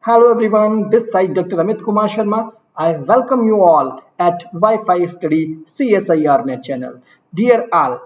Hello everyone, this side Dr. Amit Kumar Sharma. I welcome you all at Wi-Fi Study CSIR Net channel. Dear all,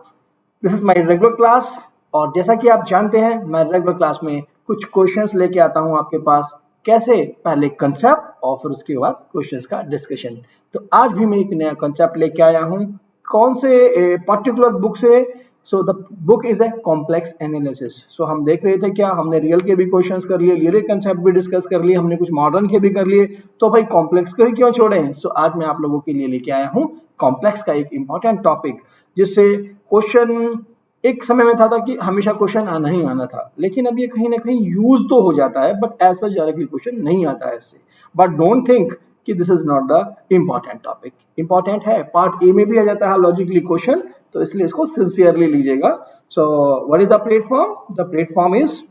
this is my regular class और जैसा कि आप जानते हैं मैं regular class में कुछ क्वेश्चंस लेके आता हूं आपके पास कैसे पहले कंसेप्ट और फिर उसके बाद क्वेश्चंस का डिस्कशन। तो आज भी मैं एक नया कंसेप्ट लेके आया हूं। कौन से पर्टिकुलर बुक से? So the book is a complex analysis. So हम देख रहे थे क्या हमने रियल के भी क्वेश्चंस कर लिए, रियल कंसेप्ट भी डिस्कस कर लिए, हमने कुछ मॉडर्न के भी कर लिए, तो भाई कॉम्प्लेक्स को ही क्यों छोड़े। सो आज मैं आप लोगों के लिए लेके आया हूँ कॉम्प्लेक्स का एक इंपॉर्टेंट टॉपिक, जिससे क्वेश्चन एक समय में था कि हमेशा क्वेश्चन आना ही आना था, लेकिन अब ये कहीं ना कहीं यूज तो हो जाता है बट ऐसा डायरेक्टली क्वेश्चन नहीं आता है इससे। बट डोंट थिंक कि this is not the important topic. Important है, पार्ट ए में भी आ जाता है लॉजिकली क्वेश्चन, तो इसलिए इसको सिंसियरली लीजिएगा। So what is the platform? The platform is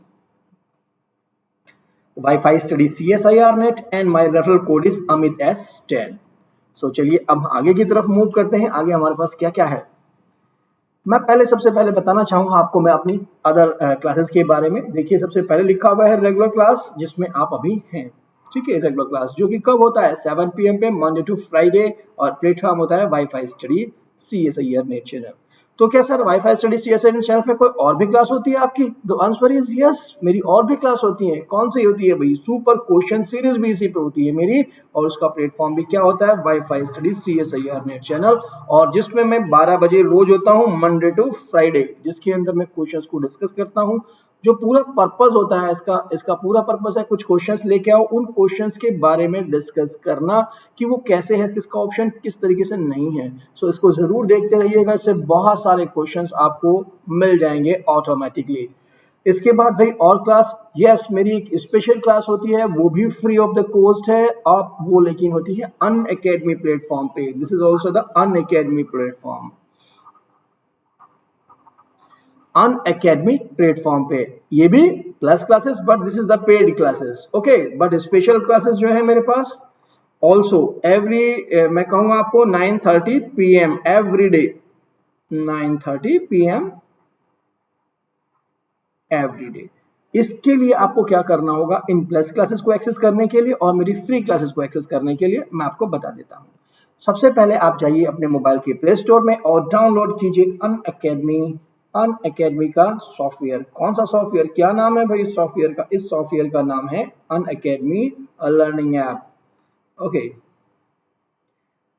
Wi-Fi Study CSIR Net and my referral code is Amit S10। सो चलिए अब आगे की तरफ मूव करते हैं। आगे हमारे पास क्या क्या है, मैं सबसे पहले बताना चाहूंगा आपको मैं अपनी अदर क्लासेस के बारे में। देखिए सबसे पहले लिखा हुआ है रेगुलर क्लास, जिसमें आप अभी हैं। ठीक है, रेगुलर क्लास जो कि कब होता है 7 PM पे मंडे टू फ्राइडे, और प्लेटफॉर्म होता है wifi study CSIR net channel. तो क्या sir wifi study CSIR channel पे कोई और भी क्लास होती है आपकी? द आंसर इज यस, मेरी और भी क्लास होती है। कौन सी होती है भाई? सुपर क्वेश्चन सीरीज भी इसी पे होती है मेरी, और उसका प्लेटफॉर्म भी क्या होता है? Wifi study CSIR net channel, और जिसमें मैं 12 बजे रोज होता हूँ मंडे टू फ्राइडे, जिसके अंदर मैं क्वेश्चंस को डिस्कस करता हूँ। जो पूरा पर्पस होता है इसका पूरा पर्पस है कुछ क्वेश्चंस लेके आओ, उन क्वेश्चंस के बारे में डिस्कस करना कि वो कैसे है, किसका ऑप्शन किस तरीके से नहीं है। सो इसको जरूर देखते रहिएगा, इससे बहुत सारे क्वेश्चंस आपको मिल जाएंगे ऑटोमेटिकली। इसके बाद भाई और क्लास, यस मेरी एक स्पेशल क्लास होती है, वो भी फ्री ऑफ द कॉस्ट है। आप वो लेकिन होती है अनअकैडमी प्लेटफॉर्म पे। This is also the Unacademy platform, Unacademy platform पे ये भी plus classes, but this is the paid classes. Okay, but special classes जो है मेरे पास ऑल्सो एवरी, मैं कहूंगा आपको 9:30 PM every day, 9:30 PM every day. इसके लिए आपको क्या करना होगा, इन प्लस क्लासेस को एक्सेस करने के लिए और मेरी फ्री क्लासेस को एक्सेस करने के लिए मैं आपको बता देता हूँ। सबसे पहले आप जाइए अपने मोबाइल के प्ले स्टोर में और डाउनलोड कीजिए अनअकैडमी का सॉफ्टवेयर। कौन सा सॉफ्टवेयर, क्या नाम है भाई इस सॉफ्टवेयर का? इस सॉफ्टवेयर का नाम है Unacademy learning app. Okay,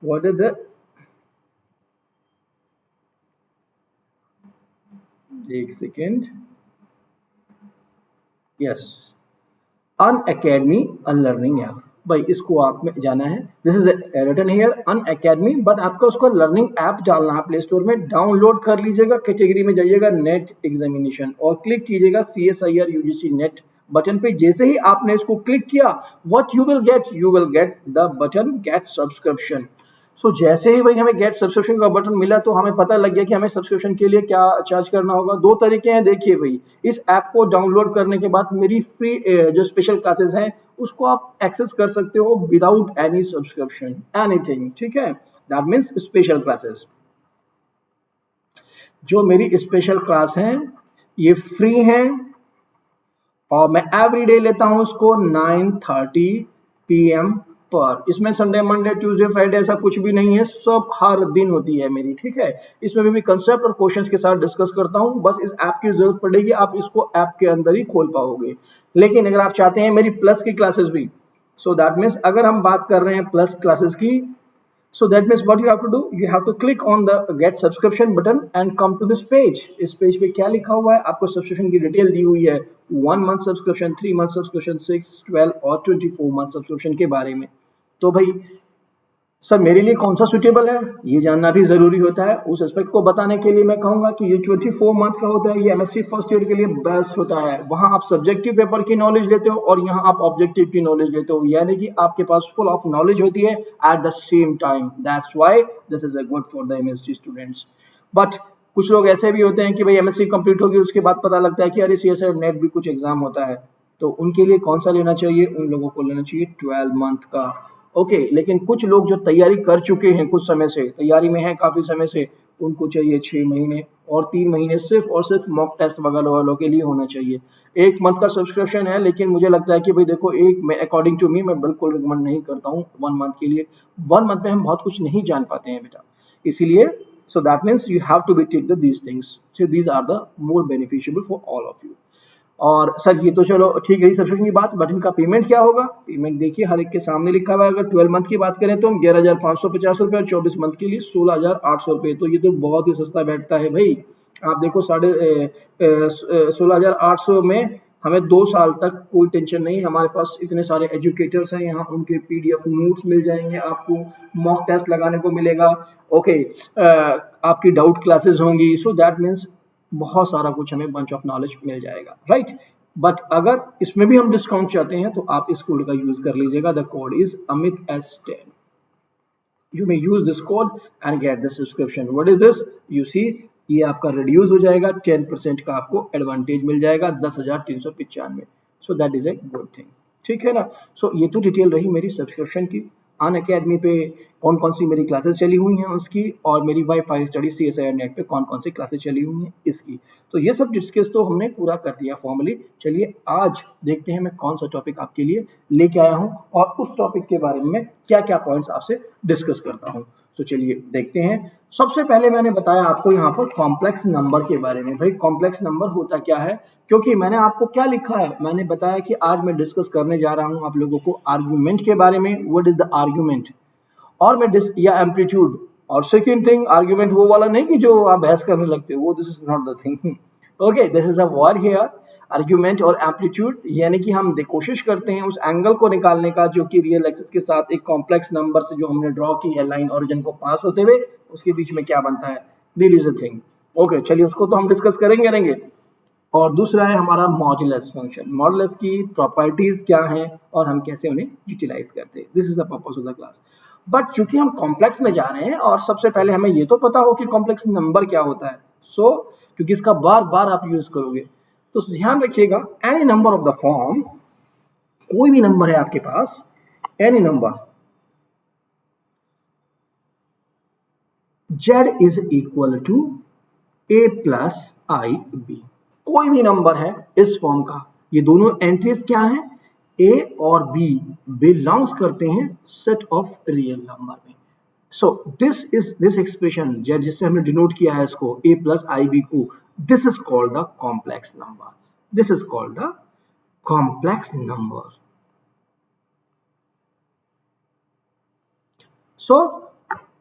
what is the, एक second, yes, Unacademy learning app. भाई इसको आप में जाना है, this is written here Unacademy, but आपको उसको लर्निंग ऐप डालना है प्ले स्टोर में। डाउनलोड कर लीजिएगा, कैटेगरी में जाइएगा नेट एग्जामिनेशन और क्लिक कीजिएगा CSIR UGC नेट बटन पे। जैसे ही आपने इसको क्लिक किया, what you will get the button get subscription. So जैसे ही भाई हमें गेट सब्सक्रिप्शन का बटन मिला तो हमें पता लग गया कि हमें सब्सक्रिप्शन के लिए क्या चार्ज करना होगा। दो तरीके हैं, देखिए भाई, इस ऐप को डाउनलोड करने के बाद मेरी फ्री जो स्पेशल क्लासेस हैं उसको आप एक्सेस कर सकते हो विदाउट एनी सब्सक्रिप्शन एनीथिंग। ठीक है, दैट मीन्स स्पेशल क्लासेस। जो मेरी स्पेशल क्लास हैं ये फ्री हैं और मैं एवरी डे लेता हूं उसको 9:30 PM पर। इसमें संडे मंडे ट्यूसडे फ्राइडे ऐसा कुछ भी नहीं है, सब हर दिन होती है मेरी। ठीक है, इसमें भी कंसेप्ट और क्वेश्चंस के साथ डिस्कस करता हूं। बस इस ऐप की जरूरत पड़ेगी, आप इसको ऐप के अंदर ही खोल पाओगे। लेकिन अगर आप चाहते हैं मेरी प्लस की क्लासेस भी, सो दैट मीन्स अगर हम बात कर रहे हैं प्लस क्लासेस की, so that means what you have to do, you have to click on the get subscription button and come to this page। इस पेज पे क्या लिखा हुआ है, आपको सब्सक्रिप्शन की डिटेल दी हुई है, 1 month सब्सक्रिप्शन, 3 month सब्सक्रिप्शन, 6, 12 और 24 month सब्सक्रिप्शन के बारे में। तो भाई सर मेरे लिए कौन सा सुटेबल है ये जानना भी जरूरी होता है। उस एस्पेक्ट को बताने के लिए मैं कहूंगा कि ये 24 मंथ का होता है, ये MSc फर्स्ट ईयर के लिए बेस्ट होता है। वहां आप सब्जेक्टिव पेपर की नॉलेज लेते हो और यहाँ आप ऑब्जेक्टिव की नॉलेज लेते हो, यानी कि आपके पास फुल ऑफ नॉलेज होती है at the same time. That's why this is a good for the MSc students. But कुछ लोग ऐसे भी होते हैं कि भाई MSc कंप्लीट होगी उसके बाद पता लगता है कि अरे CSIR नेट भी कुछ एग्जाम होता है, तो उनके लिए कौन सा लेना चाहिए? उन लोगों को लेना चाहिए 12 मंथ का। ओके, लेकिन कुछ लोग जो तैयारी कर चुके हैं, कुछ समय से तैयारी में है काफी समय से, उनको चाहिए 6 महीने और 3 महीने सिर्फ और सिर्फ मॉक टेस्ट वगैरह वालों के लिए होना चाहिए। 1 मंथ का सब्सक्रिप्शन है, लेकिन मुझे लगता है कि भाई देखो, एक मैं अकॉर्डिंग टू मी मैं बिल्कुल रिकमेंड नहीं करता हूँ 1 मंथ के लिए। 1 मंथ में हम बहुत कुछ नहीं जान पाते हैं बेटा, इसीलिए so that means you have to be take these things, so these are the more beneficial for all of you। और सर ये तो चलो ठीक है सब्सक्रिप्शन की बात, बट इनका पेमेंट क्या होगा? पेमेंट देखिए हर एक के सामने लिखा हुआ है। अगर 12 मंथ की बात करें तो 11,550 रुपये और 24 मंथ के लिए 16,800 रुपये। तो ये तो बहुत ही सस्ता बैठता है भाई। आप देखो 16,800 में हमें 2 साल तक कोई टेंशन नहीं। हमारे पास इतने सारे एजुकेटर्स हैं यहाँ, उनके PDF नोट्स मिल जाएंगे आपको, मॉक टेस्ट लगाने को मिलेगा, ओके, आपकी डाउट क्लासेस होंगी। सो दैट मीन्स बहुत सारा कुछ हमें बंच ऑफ नॉलेज मिल जाएगा, राइट। बट अगर इसमें भी हम डिस्काउंट चाहते हैं तो आप इस कोड का यूज कर लीजिएगा। The code is Amit S10। you may use this code and get the subscription। what is this? you see, ये आपका रिड्यूस हो जाएगा, 10% का आपको एडवांटेज मिल जाएगा, 10,395। सो that is a good thing, ठीक है ना। सो ये तो डिटेल रही मेरी सब्सक्रिप्शन की। अनअकैडमी पे कौन कौन सी मेरी क्लासेस चली हुई हैं उसकी, और मेरी वाईफाई स्टडी CSIR नेट पे कौन कौन सी क्लासेस चली हुई हैं इसकी। तो ये सब डिस्कस तो हमने पूरा कर दिया फॉर्मली। चलिए आज देखते हैं मैं कौन सा टॉपिक आपके लिए लेके आया हूँ और उस टॉपिक के बारे में क्या क्या पॉइंट्स आपसे डिस्कस करता हूँ। तो चलिए देखते हैं। सबसे पहले मैंने बताया आपको यहाँ पर कॉम्प्लेक्स नंबर के बारे में। भाई कॉम्प्लेक्स नंबर होता क्या है, क्योंकि मैंने आपको क्या लिखा है, मैंने बताया कि आज मैं डिस्कस करने जा रहा हूँ आप लोगों को आर्ग्यूमेंट के बारे में। व्हाट इज द आर्ग्यूमेंट, और मैं या एम्पलीट्यूड। और सेकंड थिंग, आर्ग्यूमेंट वो वाला नहीं कि जो आप बहस करने लगते हो, वो this is not the thing, okay. This is a word here, argument और एम्पलीट्यूड, यानी कि हम कोशिश करते हैं उस एंगल को निकालने का जो कि रियल एक्सिस के साथ एक कॉम्प्लेक्स नंबर से जो हमने ड्रॉ की है लाइन ओरिजिन को पास होते हुए, उसके बीच में क्या बनता है, this is a thing, okay. चलिए उसको तो हम डिस्कस करेंगे। और दूसरा है हमारा मॉड्यूलस फंक्शन। मॉड्यूलस की प्रॉपर्टीज क्या हैं और हम कैसे उन्हें यूटिलाइज करते हैं, this is the purpose of the class. But चूंकि हम कॉम्प्लेक्स में जा रहे हैं और सबसे पहले हमें ये तो पता हो कि कॉम्प्लेक्स नंबर क्या होता है। सो क्योंकि इसका बार बार आप यूज करोगे, तो ध्यान रखिएगा, any number of the form, कोई भी नंबर है आपके पास, any number z is equal to a plus I B. कोई भी नंबर है इस फॉर्म का, ये दोनों एंट्रीज क्या है, a और b बिलोंग्स करते हैं सेट ऑफ रियल नंबर में। सो दिस एक्सप्रेशन z, जिससे हमने डिनोट किया है इसको a प्लस आई बी को, this is called the complex number, this is called the complex number. So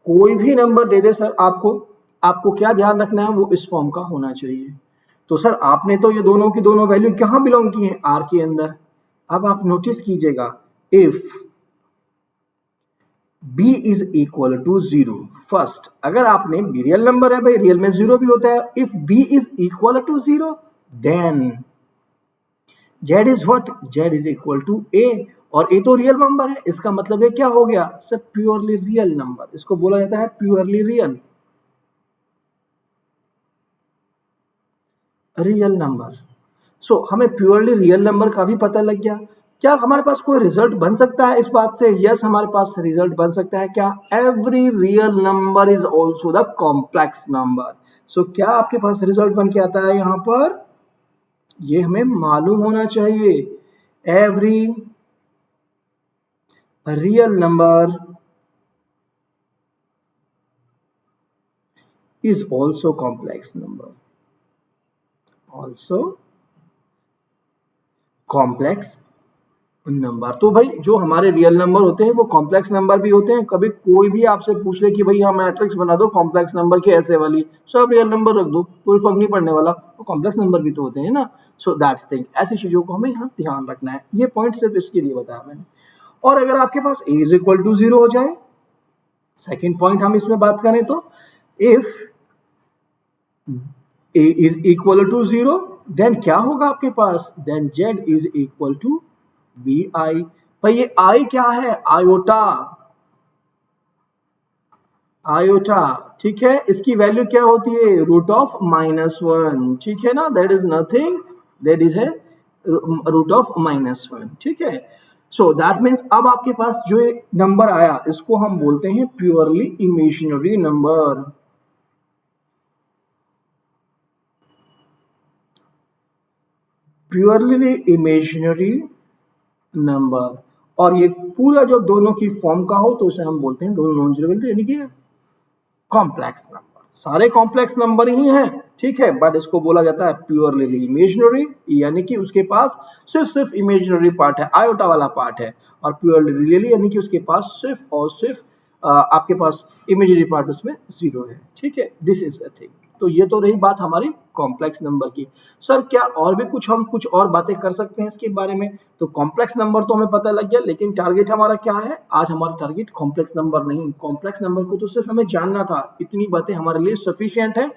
कोई भी नंबर दे दे सर आपको क्या ध्यान रखना है, वो इस फॉर्म का होना चाहिए। तो सर आपने तो ये दोनों की दोनों वैल्यू कहां बिलोंग की है, आर के अंदर। अब आप नोटिस कीजिएगा, if b is equal to 0, first अगर आपने b रियल नंबर है, भाई रियल में 0 भी होता है, if b is equal to 0 then z is what, z is equal to a, और a तो रियल नंबर है, इसका मतलब ये क्या हो गया सर, प्योरली रियल नंबर, इसको बोला जाता है प्योरली रियल नंबर। सो हमें प्योरली रियल नंबर का भी पता लग गया। क्या हमारे पास कोई रिजल्ट बन सकता है इस बात से? यस, हमारे पास रिजल्ट बन सकता है। क्या? Every real number is also the complex number. So क्या आपके पास रिजल्ट बन के आता है यहां पर, ये हमें मालूम होना चाहिए। Every real number is also complex number, also complex number. तो भाई जो हमारे रियल नंबर होते हैं वो कॉम्प्लेक्स नंबर भी होते हैं। कभी कोई भी आपसे पूछ ले कि भाई हाँ मैट्रिक्स बना दो कॉम्प्लेक्स नंबर की ऐसे वाली, सब रियल नंबर रख दो, कोई फर्क नहीं पड़ने वाला, वो कॉम्प्लेक्स नंबर भी तो होते हैं ना। सो दैट्स थिंग, ऐसी चीजों को हमें यहाँ ध्यान रखना है। ये पॉइंट सिर्फ इसके लिए बताया मैंने। और अगर आपके पास a इज इक्वल टू 0 हो जाए, सेकेंड पॉइंट हम इसमें बात करें तो, if a is equal to 0 then क्या होगा आपके पास, then z is equal to B I. भाई ये आई क्या है, आयोटा, आयोटा, ठीक है। इसकी वैल्यू क्या होती है, रूट ऑफ -1, ठीक है ना। That is nothing, that is है रूट ऑफ -1, ठीक है। सो दैट मीन्स अब आपके पास जो नंबर आया इसको हम बोलते हैं purely imaginary number. Purely imaginary number, और ये पूरा जो दोनों की फॉर्म का हो तो उसे हम बोलते हैं दोनों नॉन जीरो, यानी कि कॉम्प्लेक्स नंबर। सारे कॉम्प्लेक्स नंबर ही हैं, ठीक है, बट इसको बोला जाता है प्योरली इमेजिनरी, यानी कि उसके पास सिर्फ इमेजिनरी पार्ट है, आयोटा वाला पार्ट है, और प्योरली रियली यानी कि उसके पास सिर्फ और सिर्फ आपके पास इमेजिनरी पार्ट उसमें जीरो है, ठीक है। This is a thing. तो ये तो रही बात हमारी कॉम्प्लेक्स नंबर की। सर क्या और भी हम कुछ और बातें कर सकते हैं इसके बारे में? तो कॉम्प्लेक्स नंबर तो हमें पता लग गया, लेकिन टारगेट हमारा क्या है आज? हमारा टारगेट कॉम्प्लेक्स नंबर नहीं, कॉम्प्लेक्स नंबर को तो सिर्फ हमें जानना था, इतनी बातें हमारे लिए सफिशिएंट है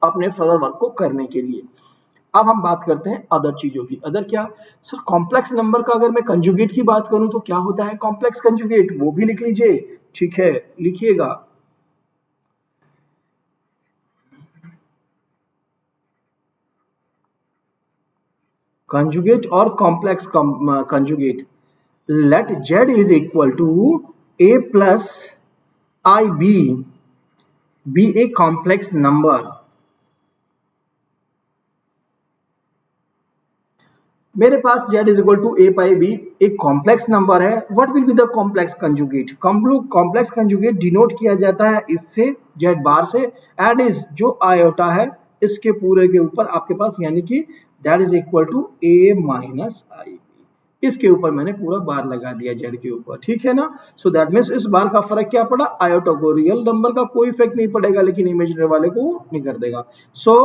अपने फर्दर वर्क को करने के लिए। अब हम बात करते हैं अदर चीजों की। अदर क्या? सर कॉम्प्लेक्स नंबर का अगर मैं कंजुगेट की बात करूं तो क्या होता है कॉम्प्लेक्स कंजुगेट, वो भी लिख लीजिए, ठीक है, लिखिएगा। कंजुगेट और complex conjugate, let z is equal to a plus ib be a complex number। मेरे पास z is equal to a by b एक कॉम्प्लेक्स नंबर है। What will be the complex conjugate? Complex conjugate denote किया जाता है इससे, z बार से, and is जो iota है इसके पूरे के ऊपर आपके पास, यानी कि that is equal to a minus I, इसके ऊपर मैंने पूरा बार लगा दिया जेड के ऊपर, ठीक है ना। सो दैट मीन्स इस बार का फर्क क्या पड़ा? आयोटा को, रियल नंबर का कोई इफेक्ट नहीं पड़ेगा, लेकिन इमेजिनरी वाले को नहीं कर देगा। So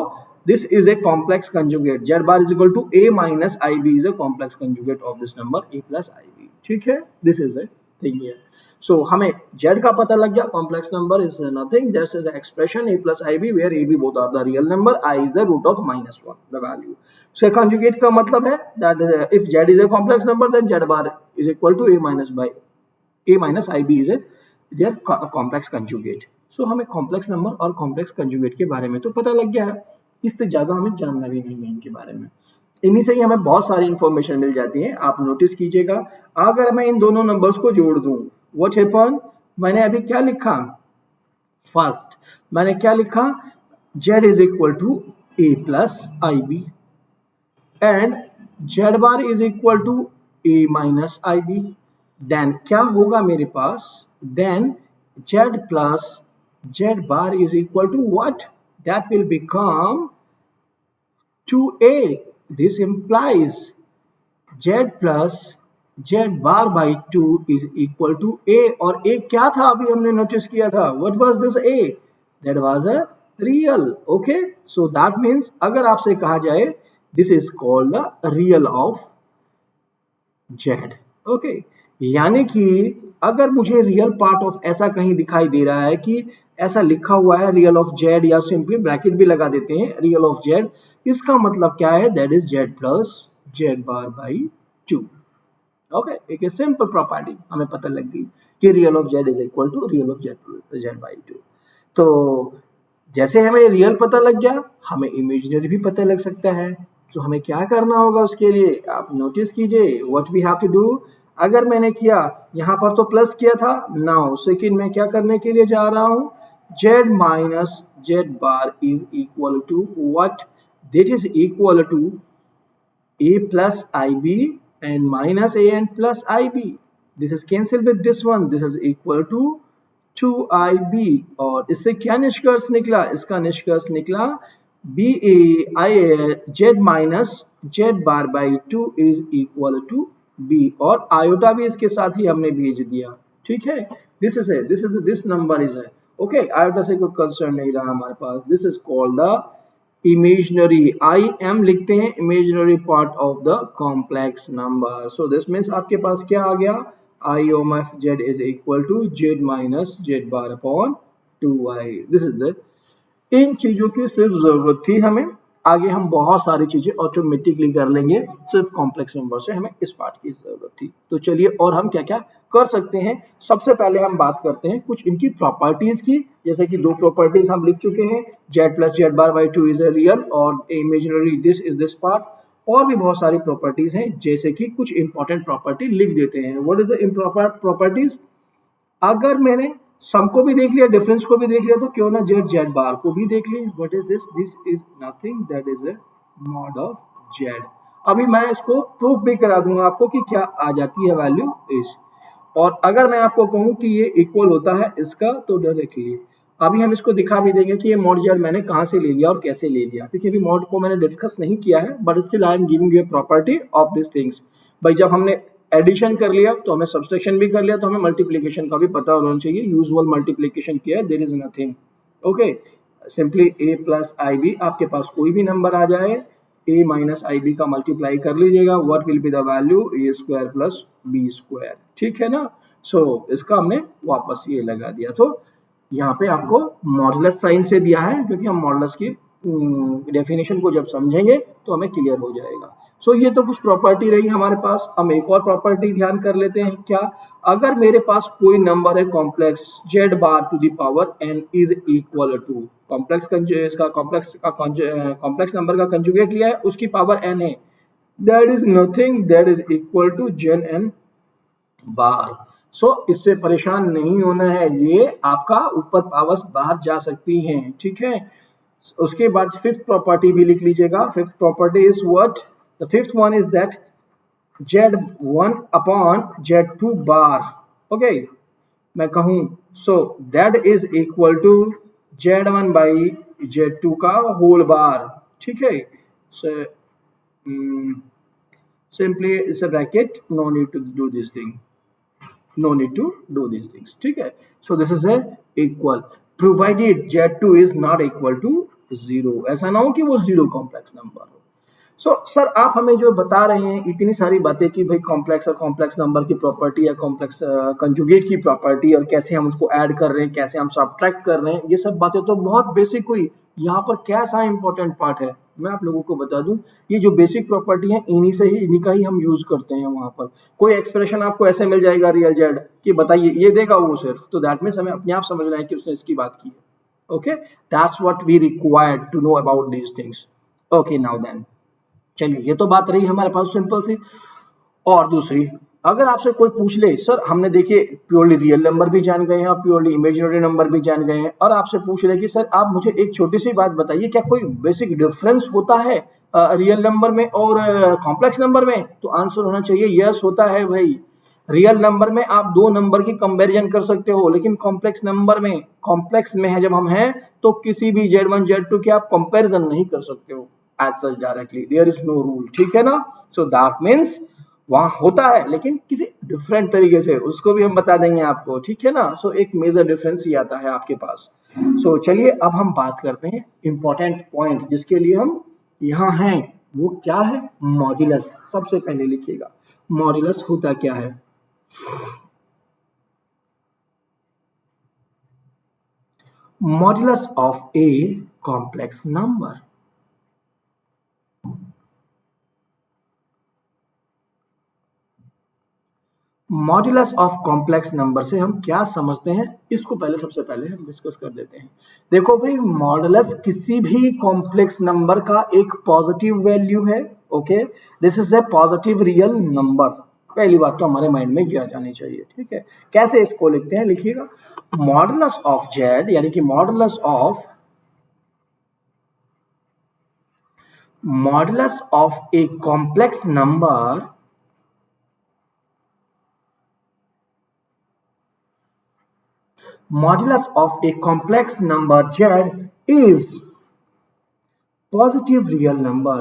this is a complex conjugate, Z bar is equal to A minus I B is a complex conjugate of this number A plus I B, ठीक है। This is a thing here. So हमें z का पता लग गया, complex number is nothing, this is expression a plus ib where ab both are the real number, I is the root of -1 the value। so conjugate का मतलब है that if z is a complex number then z bar is equal to a minus ib is a their complex conjugate। so हमें complex number और complex conjugate के बारे में तो पता लग गया है, इससे ज्यादा हमें जानना भी नहीं है इनके बारे में। इन्हीं से ही हमें बहुत सारी इंफॉर्मेशन मिल जाती है। आप नोटिस कीजिएगा, अगर मैं इन दोनों नंबर्स को जोड़ दूं, व्हाट हैपन, मैंने अभी क्या लिखा? फर्स्ट मैंने क्या लिखा? z is equal to a plus I B and z bar is equal to a minus I B. Then क्या होगा मेरे पास? Then z plus z bar is equal to what? That will become 2a। This implies z plus z bar by 2 is equal to a, और a क्या था अभी हमने notice किया था? What was this a? That was a real। Okay, so that means अगर आपसे कहा जाए this is called the real of z। Okay, यानी कि अगर मुझे रियल पार्ट ऑफ ऐसा कहीं दिखाई दे रहा है कि ऐसा लिखा हुआ है रियल ऑफ जेड, या सिंपली ब्रैकेट भी लगा देते हैं रियल ऑफ जेड, इसका मतलब क्या है? That is Z plus Z bar by 2। Okay, एक सिंपल प्रॉपर्टी हमें पता लग गई कि real of Z is equal to real of Z by 2। तो जैसे हमें रियल पता लग गया, हमें इमेजिनरी भी पता लग सकता है। तो हमें क्या करना होगा उसके लिए? आप नोटिस कीजिए, what we have to do. अगर मैंने किया, यहाँ पर तो प्लस किया था, नाउ सेकंड में क्या करने के लिए जा रहा हूँ? z minus z bar is equal to what? That is equal to a plus I B and minus a and plus I B. This is cancel with this one, this is equal to 2ib। और इससे क्या निष्कर्ष निकला? इसका निष्कर्ष निकला B A I Z minus Z bar by 2 is equal to B, और iota भी इसके साथ ही हमने भेज दिया, ठीक है। दिस नंबर इज है, ओके, आयोटा से कोई कंसर्न नहीं रहा हमारे पास। This is called the imaginary, I M लिखते हैं, imaginary part of the complex number. So this means आपके पास क्या आ गया? I of z is equal to z minus z bar upon 2i। This is the, इन चीजों की सिर्फ जरूरत थी हमें, आगे हम बहुत सारी चीजें ऑटोमेटिकली कर लेंगे, सिर्फ कॉम्प्लेक्स नंबर से हमें इस पार्ट की जरूरत थी। तो चलिए, और हम क्या क्या कर सकते हैं। सबसे पहले हम बात करते हैं कुछ इनकी प्रॉपर्टीज की। जैसे कि दो प्रॉपर्टीज हम लिख चुके हैं, z plus Z bar by 2 is a real और imaginary this is this part. और भी बहुत सारी प्रॉपर्टीज हैं, जैसे कि कुछ इंपॉर्टेंट प्रॉपर्टी लिख देते हैं। What is the improper properties? अगर मैंने सम को भी देख लिया, डिफरेंस को भी देख लिया, तो क्यों ना जेड बार को भी देख लें। What is this? This is nothing, that is A mod of Z. अभी मैं इसको प्रूफ भी करा दूंगा आपको कि क्या आ जाती है वैल्यू इस। और अगर मैं आपको कहूं कि ये इक्वल होता है इसका, तो डायरेक्टली अभी हम इसको दिखा भी देंगे कि ये मॉड जेड मैंने कहां से ले लिया और कैसे ले लिया, क्योंकि अभी मॉड को मैंने डिस्कस नहीं किया है, but still I am giving you property of this things. भाई जब हमने एडिशन कर लिया तो हमें सब्सट्रैक्शन भी कर लिया, तो हमें मल्टीप्लीकेशन का भी पता होना चाहिए। यूजुअल मल्टीप्लीकेशन किया है, there is nothing. Okay, simply a plus I B, आपके पास कोई भी नंबर आ जाए a माइनस आई बी का मल्टीप्लाई कर लीजिएगा, what will be the value a square plus B square, ठीक है ना। सो इसका हमने वापस ये लगा दिया। तो यहाँ पे आपको मॉडुलस साइन से दिया है, क्योंकि हम मॉडुलस की डेफिनेशन को जब समझेंगे तो हमें क्लियर हो जाएगा। सो ये तो कुछ प्रॉपर्टी रही हमारे पास। हम एक और प्रॉपर्टी ध्यान कर लेते हैं। क्या, अगर मेरे पास कोई नंबर है complex z bar to the power n is equal to, complex number का कंजुगेट लिया है, उसकी पावर n है, that is nothing that is equal to Z n bar. So इससे परेशान नहीं होना है, ये आपका ऊपर पावर्स बाहर जा सकती हैं, ठीक है। उसके बाद फिफ्थ प्रॉपर्टी भी लिख लीजिएगा। Fifth property is what, the fifth one is that z1 upon z2 bar. Okay, मैं कहूं so that is equal to z1 by z2 का होल बार, ठीक है। सो simply it's a bracket, no need to do this thing, no need to do these things, ठीक है। so this is a equal provided z2 is not equal to 0, ऐसा ना हो कि वो जीरो कॉम्प्लेक्स नंबर हो। सर आप हमें जो बता रहे हैं इतनी सारी बातें कि भाई कॉम्प्लेक्स और कॉम्प्लेक्स नंबर की प्रॉपर्टी या कॉम्प्लेक्स कंजुगेट की प्रॉपर्टी, और कैसे हम उसको ऐड कर रहे हैं, कैसे हम सब्ट्रैक्ट कर रहे हैं, ये सब बातें तो बहुत बेसिक हुई। यहाँ पर क्या सा इंपॉर्टेंट पार्ट है, मैं आप लोगों को बता दूं, ये जो बेसिक प्रॉपर्टी है इन्हीं का ही हम यूज करते हैं। वहां पर कोई एक्सप्रेशन आपको ऐसे मिल जाएगा रियल जेड कि बताइए ये देगा वो सिर्फ, तो दैट मीन्स हमें अपने आप समझना है कि उसने इसकी बात की है। Okay, that's what we required to know about these things. Okay, now then चलिए, ये तो बात रही हमारे पास सिंपल सी। और दूसरी, अगर आपसे कोई पूछ ले सर हमने देखिए प्योरली रियल नंबर भी जान गए हैं और प्योरली इमेजिनरी नंबर भी जान गए हैं, और आपसे पूछ ले कि सर आप मुझे एक छोटी सी बात बताइए, क्या कोई बेसिक डिफरेंस होता है रियल नंबर में और कॉम्प्लेक्स नंबर में, तो आंसर होना चाहिए यस होता है भाई। रियल नंबर में आप दो नंबर की कंपैरिजन कर सकते हो, लेकिन कॉम्प्लेक्स नंबर में, कॉम्प्लेक्स में है जब हम हैं, तो किसी भी z1 z2 की आप कंपैरिजन नहीं कर सकते हो as such directly, there is no rule, ठीक है ना। so that means वहां होता है लेकिन किसी डिफरेंट तरीके से, उसको भी हम बता देंगे आपको, ठीक है ना। सो एक मेजर डिफरेंस ही आता है आपके पास। सो चलिए अब हम बात करते हैं इंपॉर्टेंट पॉइंट जिसके लिए हम यहाँ हैं, वो क्या है, मॉड्यूलस। सबसे पहले लिखिएगा मॉड्यूलस होता क्या है। Modulus of a complex number, modulus of complex number से हम क्या समझते हैं, इसको पहले सबसे पहले हम डिस्कस कर देते हैं। देखो भाई, मॉड्यूलस किसी भी कॉम्प्लेक्स नंबर का एक पॉजिटिव वैल्यू है। Okay, this is A positive real number. पहली बात तो हमारे माइंड में ये आ जानी चाहिए, ठीक है। कैसे इसको लिखते हैं, लिखिएगा मॉड्यूलस ऑफ जेड, यानी कि modulus of a complex number modulus of a complex number z is positive real number,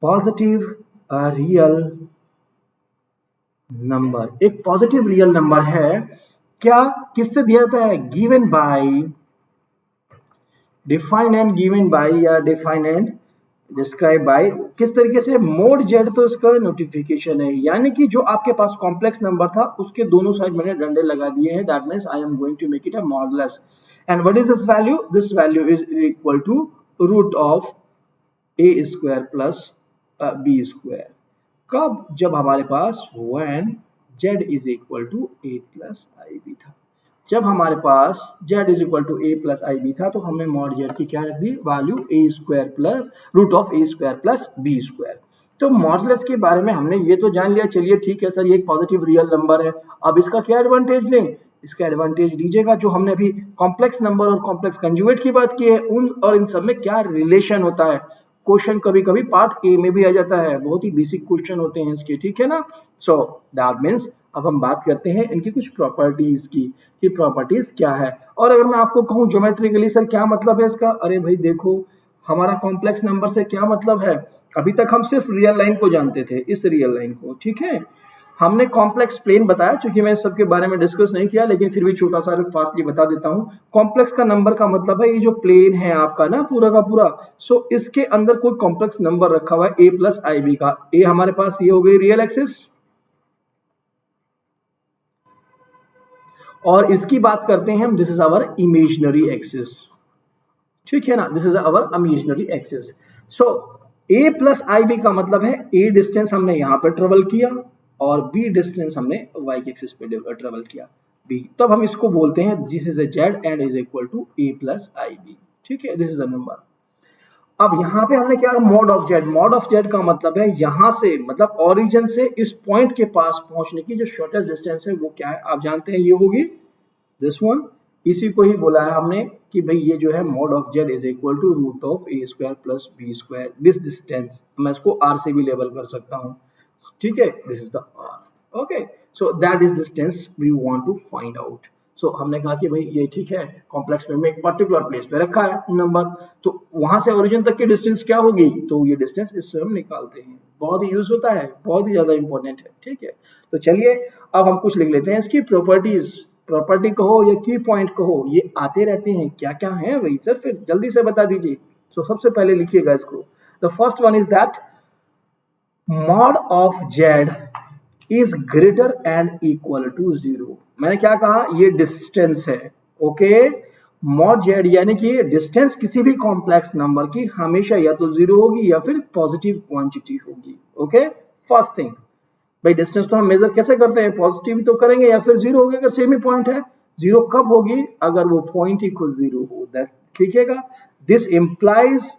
positive real number। एक पॉजिटिव रियल नंबर है, क्या किससे दिया जाता है, given by, define and given by, या डिफाइन एंड डिस्क्राइब बाय, किस तरीके से, मोड जेड, तो इसका नोटिफिकेशन है, यानी कि जो आपके पास कॉम्प्लेक्स नंबर था उसके दोनों साइड मैंने डंडे लगा दिए हैं, that means I am going to make it a modulus. And what is this value, this value is equal to root of A square plus B square. कब, जब हमारे पास when Z is equal to A plus I B था। जब हमारे पास z is equal to A plus I B था, तो हमने मॉड z की क्या रख दी, value A square plus root of A square plus B square. तो मॉडुलस के बारे में हमने ये तो जान लिया, चलिए ठीक है सर, ये एक पॉजिटिव रियल नंबर है। अब इसका क्या एडवांटेज लें इसका एडवांटेज लीजिएगा। जो हमने अभी कॉम्प्लेक्स नंबर और कॉम्प्लेक्स कंजुगेट की बात की है, उन और इन सब में क्या रिलेशन होता है, क्वेश्चन कभी कभी पार्ट ए में भी आ जाता है, बहुत ही बेसिक क्वेश्चन होते हैं इसके, ठीक है ना। सो दैट मीन्स अब हम बात करते हैं इनकी कुछ प्रॉपर्टीज की कि प्रॉपर्टीज क्या है। और अगर मैं आपको कहूं ज्योमेट्रिकली सर क्या मतलब है इसका, अरे भाई देखो हमारा कॉम्प्लेक्स नंबर से क्या मतलब है, अभी तक हम सिर्फ रियल लाइन को जानते थे, इस रियल लाइन को, ठीक है। हमने कॉम्प्लेक्स प्लेन बताया, क्योंकि मैं सबके बारे में डिस्कस नहीं किया, लेकिन फिर भी छोटा सा फास्टली बता देता हूं। कॉम्प्लेक्स का नंबर का मतलब है ये जो प्लेन है आपका ना पूरा का पूरा, सो इसके अंदर कोई कॉम्प्लेक्स नंबर रखा हुआ है a प्लस आई बी का। ए हमारे पास ये हो गई रियल एक्सिस, और इसकी बात करते हैं हम, this is our imaginary axis, ठीक है ना, this is our imaginary axis. So a plus I B का मतलब है a डिस्टेंस हमने यहाँ पे ट्रेवल किया और b डिस्टेंस हमने y एक्सिस पे ट्रेवल किया b, तब हम इसको बोलते हैं this is a z and is equal to a plus I B, ठीक है, दिस इज द नंबर। अब यहाँ पे हमने क्या, mod of Z, mod of Z का मतलब है यहाँ से, मतलब ओरिजिन से इस पॉइंट के पास पहुंचने की जो शॉर्टेस्ट डिस्टेंस है वो क्या है, आप जानते हैं ये होगी दिस वन। इसी को ही बोला है हमने कि भाई ये जो है mod of Z is equal to root of A square plus B square, this distance मैं इसको आर से भी लेबल कर सकता हूँ, ठीक है, this is the R, okay. So that is distance we want to find out. So हमने कहा कि भाई ये ठीक है, कॉम्प्लेक्स में एक पर्टिकुलर प्लेस पे रखा है नंबर, तो वहां से ओरिजिन तक की डिस्टेंस क्या होगी, तो ये डिस्टेंस इससे हम निकालते हैं, बहुत ही यूज होता है, बहुत ही ज्यादा इंपॉर्टेंट है, ठीक है। तो चलिए अब हम कुछ लिख लेते हैं इसकी प्रॉपर्टीज, प्रॉपर्टी कहो या की पॉइंट कहो, ये आते रहते हैं, क्या क्या है वही सर, फिर जल्दी से बता दीजिए। सो सबसे पहले लिखिएगा इसको, the first one is that mod of Z is greater and equal to 0। मैंने क्या कहा, ये डिस्टेंस है, ओके। मॉड जेड यानी कि डिस्टेंस किसी भी कॉम्प्लेक्स नंबर की हमेशा या तो 0 होगी या फिर पॉजिटिव क्वांटिटी होगी, ओके। फर्स्ट थिंग, भाई डिस्टेंस तो हम मेजर कैसे करते हैं, पॉजिटिव ही तो करेंगे या फिर 0 होगी अगर सेम ही पॉइंट है। 0 कब होगी, अगर वो पॉइंट ही खुद 0 हो, लिखिएगा this implies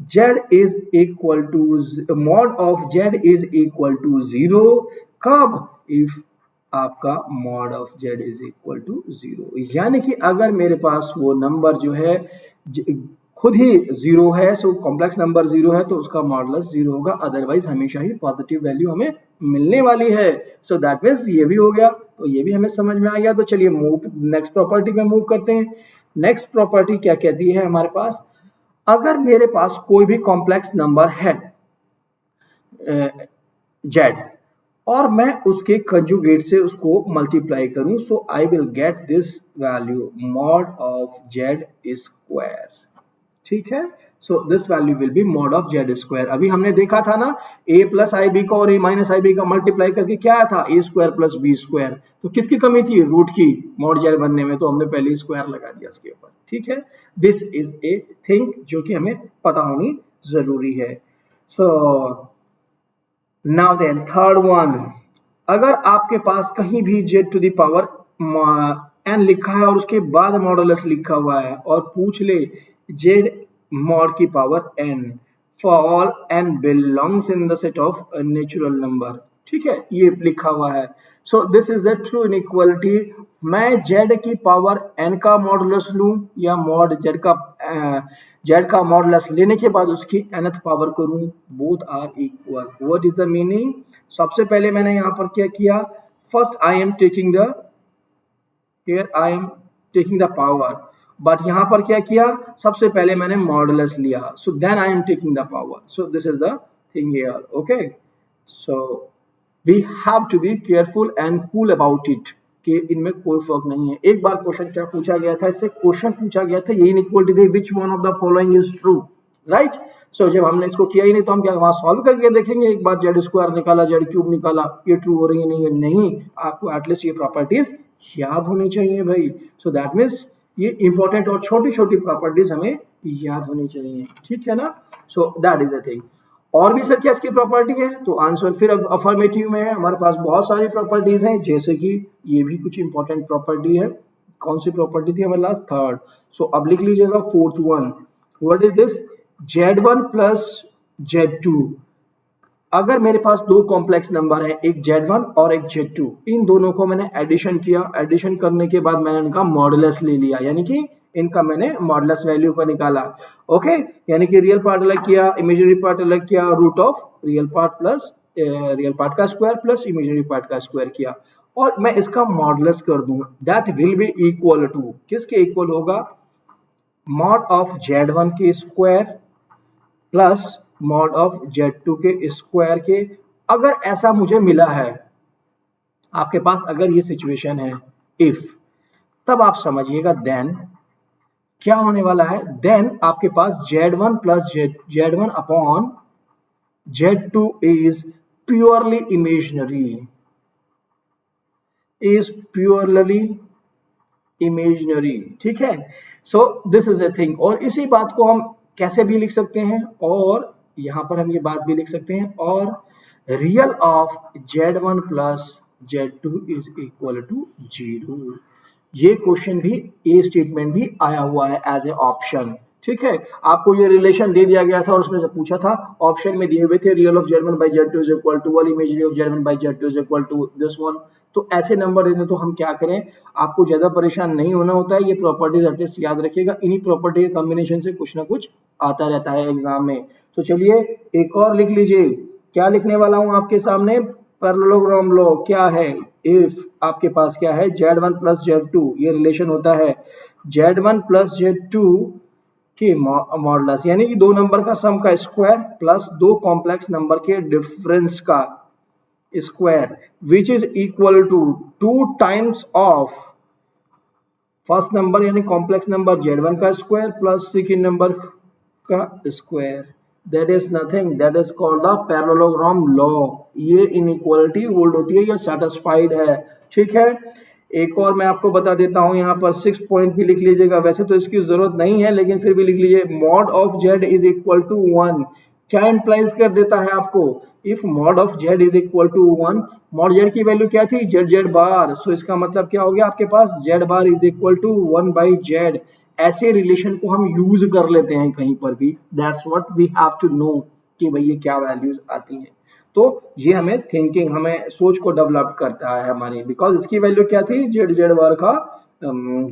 z is equal to mod of z is equal to 0 कब, if आपका mod of z is equal to 0, यानी कि अगर मेरे पास वो नंबर जो है खुद ही 0 है, सो कॉम्प्लेक्स नंबर 0 है तो उसका मॉडुलस 0 होगा, अदरवाइज हमेशा ही पॉजिटिव वैल्यू हमें मिलने वाली है। सो दैट मीन्स ये भी हो गया, तो ये भी हमें समझ में आ गया। तो चलिए मूव नेक्स्ट प्रॉपर्टी में मूव करते हैं। नेक्स्ट प्रॉपर्टी क्या कहती है हमारे पास, अगर मेरे पास कोई भी कॉम्प्लेक्स नंबर है जेड और मैं उसके कंजुगेट से उसको मल्टीप्लाई करूं, so I will get this value mod of Z square, ठीक है। So this value will be mod of Z square. अभी हमने देखा था ना a प्लस आई बी का और a माइनस आई बी का मल्टीप्लाई करके क्या आया था, a square plus B square, तो किसकी कमी थी, रूट की, मॉड जेड बनने में, तो हमने पहले स्क्वायर लगा दिया इसके ऊपर, ठीक है। दिस इज ए थिंग जो कि हमें पता होनी जरूरी है। So now then third one, अगर आपके पास कहीं भी z to the power n लिखा है और उसके बाद मॉडुलस लिखा हुआ है और पूछ ले z mod की power n for all n belongs in the set of natural number, ठीक है, ये लिखा हुआ है। So this is the true inequality. मैं z की पावर n का मॉडुलस लूं या मॉड z का मॉडुलस लेने के बाद उसकी nth पावर करूं, both are equal. What is the meaning, सबसे पहले मैंने यहां पर क्या किया, first I am taking the, here I am taking the power, but यहां पर क्या किया, सबसे पहले मैंने मॉडुलस लिया, so then I am taking the power, so this is the thing here, okay. So we have to be careful and cool about it कि इनमें कोई फर्क नहीं है। एक बार क्वेश्चन क्या पूछा गया था, इससे क्वेश्चन पूछा गया था, ये इनइक्वालिटी थी, which one of the following is true, right. So जब हमने इसको किया ही नहीं तो हम क्या वहां सॉल्व करके देखेंगे, एक बार जेड स्क्वायर निकाला, जेड क्यूब निकाला, ये ट्रू हो रही है नहीं है, नहीं, आपको एटलीस्ट ये प्रॉपर्टीज याद होनी चाहिए भाई। सो दैट मीन्स ये इंपॉर्टेंट और छोटी छोटी प्रॉपर्टीज हमें याद होनी चाहिए, ठीक है ना। सो दैट इज द थिंग। और भी सर क्या इसकी प्रॉपर्टी है, तो आंसर फिर अब अफर्मेटिव में है, हमारे पास बहुत सारी प्रॉपर्टीज हैं, जैसे कि ये भी कुछ इंपॉर्टेंट प्रॉपर्टी है। कौन सी प्रॉपर्टी थी हमारे लास्ट, थर्ड। सो अब लिख लीजिएगा fourth one, what is this, z1 plus z2, अगर मेरे पास दो कॉम्प्लेक्स नंबर है, एक Z1 और एक Z2, इन दोनों को मैंने एडिशन किया, एडिशन करने के बाद मैंने इनका मॉडुलस ले लिया, यानी कि इनका मैंने मॉडुलस वैल्यू पर निकाला। ओके, यानी कि रियल पार्ट अलग किया, इमेजिनरी पार्ट अलग किया, root of real part plus real part का स्क्वायर प्लस इमेजिनरी पार्ट का स्क्वायर किया, और मैं इसका मॉडुलस कर दूं, that will be equal to, किसके इक्वल होगा, मॉड ऑफ Z1 के square plus mod of Z2 के स्क्वायर के। अगर ऐसा मुझे मिला है, आपके पास अगर ये सिचुएशन है, इफ, तब आप समझिएगा देन क्या होने वाला है, देन आपके पास Z1 plus Z1 upon Z2 is purely imaginary, is purely imaginary, ठीक है। So this is a thing, और इसी बात को हम कैसे भी लिख सकते हैं, और यहां पर हम ये बात भी लिख सकते हैं, और real of Z1 plus Z2 is equal to 0। ये क्वेश्चन भी, ये स्टेटमेंट भी आया हुआ है एज ए ऑप्शन, ठीक है। आपको ये रिलेशन दे दिया गया था और उसमें से पूछा था, ऑप्शन में दिए हुए थे real of Z1 by Z2 is equal to 1, imaginary of Z1 by Z2 is equal to this one. तो ऐसे नंबर देने तो हम क्या करें, आपको ज्यादा परेशान नहीं होना होता है, ये प्रॉपर्टीज एटलीस्ट याद रखिएगा, इन्हीं प्रॉपर्टी के कॉम्बिनेशन से कुछ ना कुछ आता रहता है एग्जाम में। तो चलिए एक और लिख लीजिए, क्या लिखने वाला हूं आपके सामने, पैरेललोग्राम लॉ क्या है, इफ आपके पास क्या है, Z1 प्लस Z2, ये रिलेशन होता है Z1 प्लस Z2 के मॉडुलस, यानी कि दो नंबर का सम का स्क्वायर प्लस दो कॉम्प्लेक्स नंबर के डिफरेंस का square, which is equal to 2 times of first number यानी कॉम्प्लेक्स नंबर Z1 का स्क्वायर प्लस सेकंड नंबर का square, that is nothing, that is called the parallelogram law. ये inequality hold होती है या satisfied है, ठीक है। एक और मैं आपको बता देता हूं, यहाँ पर 6 पॉइंट भी लिख लीजिएगा, वैसे तो इसकी जरूरत नहीं है लेकिन फिर भी लिख लीजिए, mod of Z is equal to 1 क्या इंप्लाइज कर देता है आपको, if mod of Z is equal to 1, mod Z की वैल्यू क्या थी, Z बार, सो इसका मतलब क्या हो गया आपके पास, Z bar is equal to 1 by Z। ऐसे रिलेशन को हम यूज कर लेते हैं कहीं पर भी, that's what we have to know कि भाई ये क्या वैल्यूज आती हैं। तो ये हमें थिंकिंग, हमें सोच को डेवलप करता है हमारी, बिकॉज इसकी वैल्यू क्या थी, Z बार का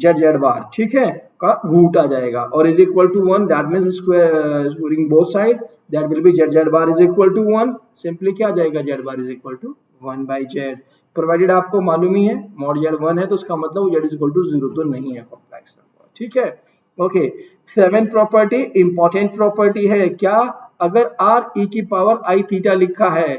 Z बार, ठीक है, का रूट आ जाएगा, और is equal to 1, that means squaring both side, that will be Z bar is equal to 1, simply क्या आ जाएगा, Z bar is equal to 1 by Z, provided आपको मालूम ही है मॉड Z 1 है तो उसका मतलब Z इज इक्वल टू 0 तो नहीं है कॉम्प्लेक्स नंबर, ठीक है। ओके, 7 प्रॉपर्टी इंपॉर्टेंट प्रॉपर्टी है, क्या, अगर r e की पावर i थीटा लिखा है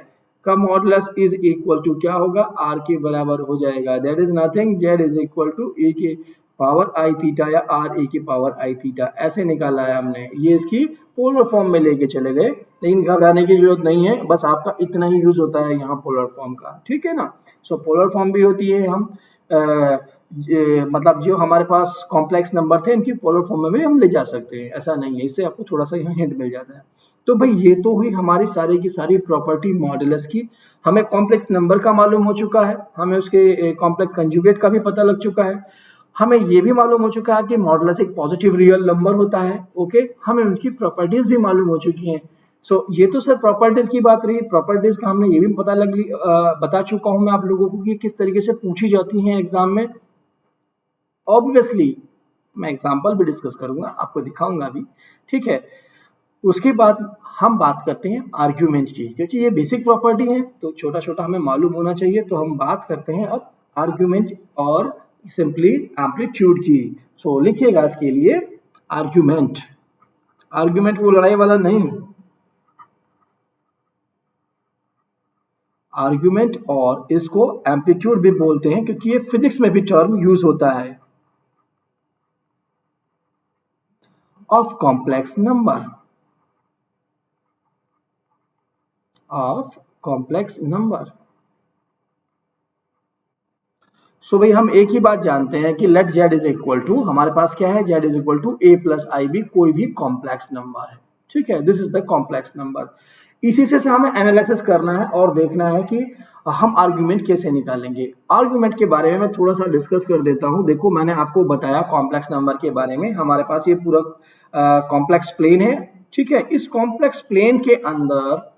का मॉडुलस इज इक्वल टू क्या होगा, r के बराबर हो जाएगा, that is nothing, z is equal to e की पावर i थीटा या r e की पावर i थीटा, ऐसे निकाला है हमने। ये इसकी पोलर फॉर्म में लेके चले गए, लेकिन घबराने की जरूरत नहीं है, बस आपका इतना ही यूज होता है यहाँ पोलर फॉर्म का, ठीक है ना। सो पोलर फॉर्म भी होती है, हम मतलब जो हमारे पास कॉम्प्लेक्स नंबर थे इनकी पोलर फॉर्म में भी हम ले जा सकते हैं, ऐसा नहीं है, इससे आपको थोड़ा सा यहाँ हिंट मिल जाता है। तो भाई ये तो हुई हमारी सारी की सारी प्रॉपर्टी मॉडुलस की, हमें कॉम्प्लेक्स नंबर का मालूम हो चुका है, हमें उसके कॉम्प्लेक्स कंजुगेट का भी पता लग चुका है, हमें ये भी मालूम हो चुका है कि मॉडुलस एक पॉजिटिव रियल नंबर होता है, ओके, हमें उनकी प्रॉपर्टीज भी मालूम हो चुकी हैं। सो ये तो सर प्रॉपर्टीज की बात रही, प्रॉपर्टीज का हमने ये भी बता चुका हूं मैं आप लोगों को कि किस तरीके से पूछी जाती हैं एग्जाम में। ऑब्वियसली मैं एग्जाम्पल भी डिस्कस करूंगा, आपको दिखाऊंगा भी, ठीक है। उसके बाद हम बात करते हैं आर्ग्यूमेंट की, क्योंकि ये बेसिक प्रॉपर्टी है तो छोटा छोटा हमें मालूम होना चाहिए, तो हम बात करते हैं अब आर्ग्यूमेंट और सिंपली एम्पलीट्यूड की। सो लिखिएगा इसके लिए आर्ग्यूमेंट, आर्ग्यूमेंट वो लड़ाई वाला नहीं, आर्ग्यूमेंट, और इसको एम्पलीट्यूड भी बोलते हैं क्योंकि ये फिजिक्स में भी टर्म यूज होता है, of complex number, of complex number. So भाई हम एक ही बात जानते हैं कि let z is equal to, हमारे पास क्या है, z is equal to a plus I B, कोई भी कॉम्प्लेक्स नंबर है, ठीक है, this is the complex number. इसी से हमें एनालिसिस करना है और देखना है कि हम आर्ग्यूमेंट कैसे निकालेंगे। आर्ग्यूमेंट के बारे में मैं थोड़ा सा डिस्कस कर देता हूं। देखो मैंने आपको बताया कॉम्प्लेक्स नंबर के बारे में, हमारे पास ये पूरा कॉम्प्लेक्स प्लेन है, ठीक है। इस कॉम्प्लेक्स प्लेन के अंदर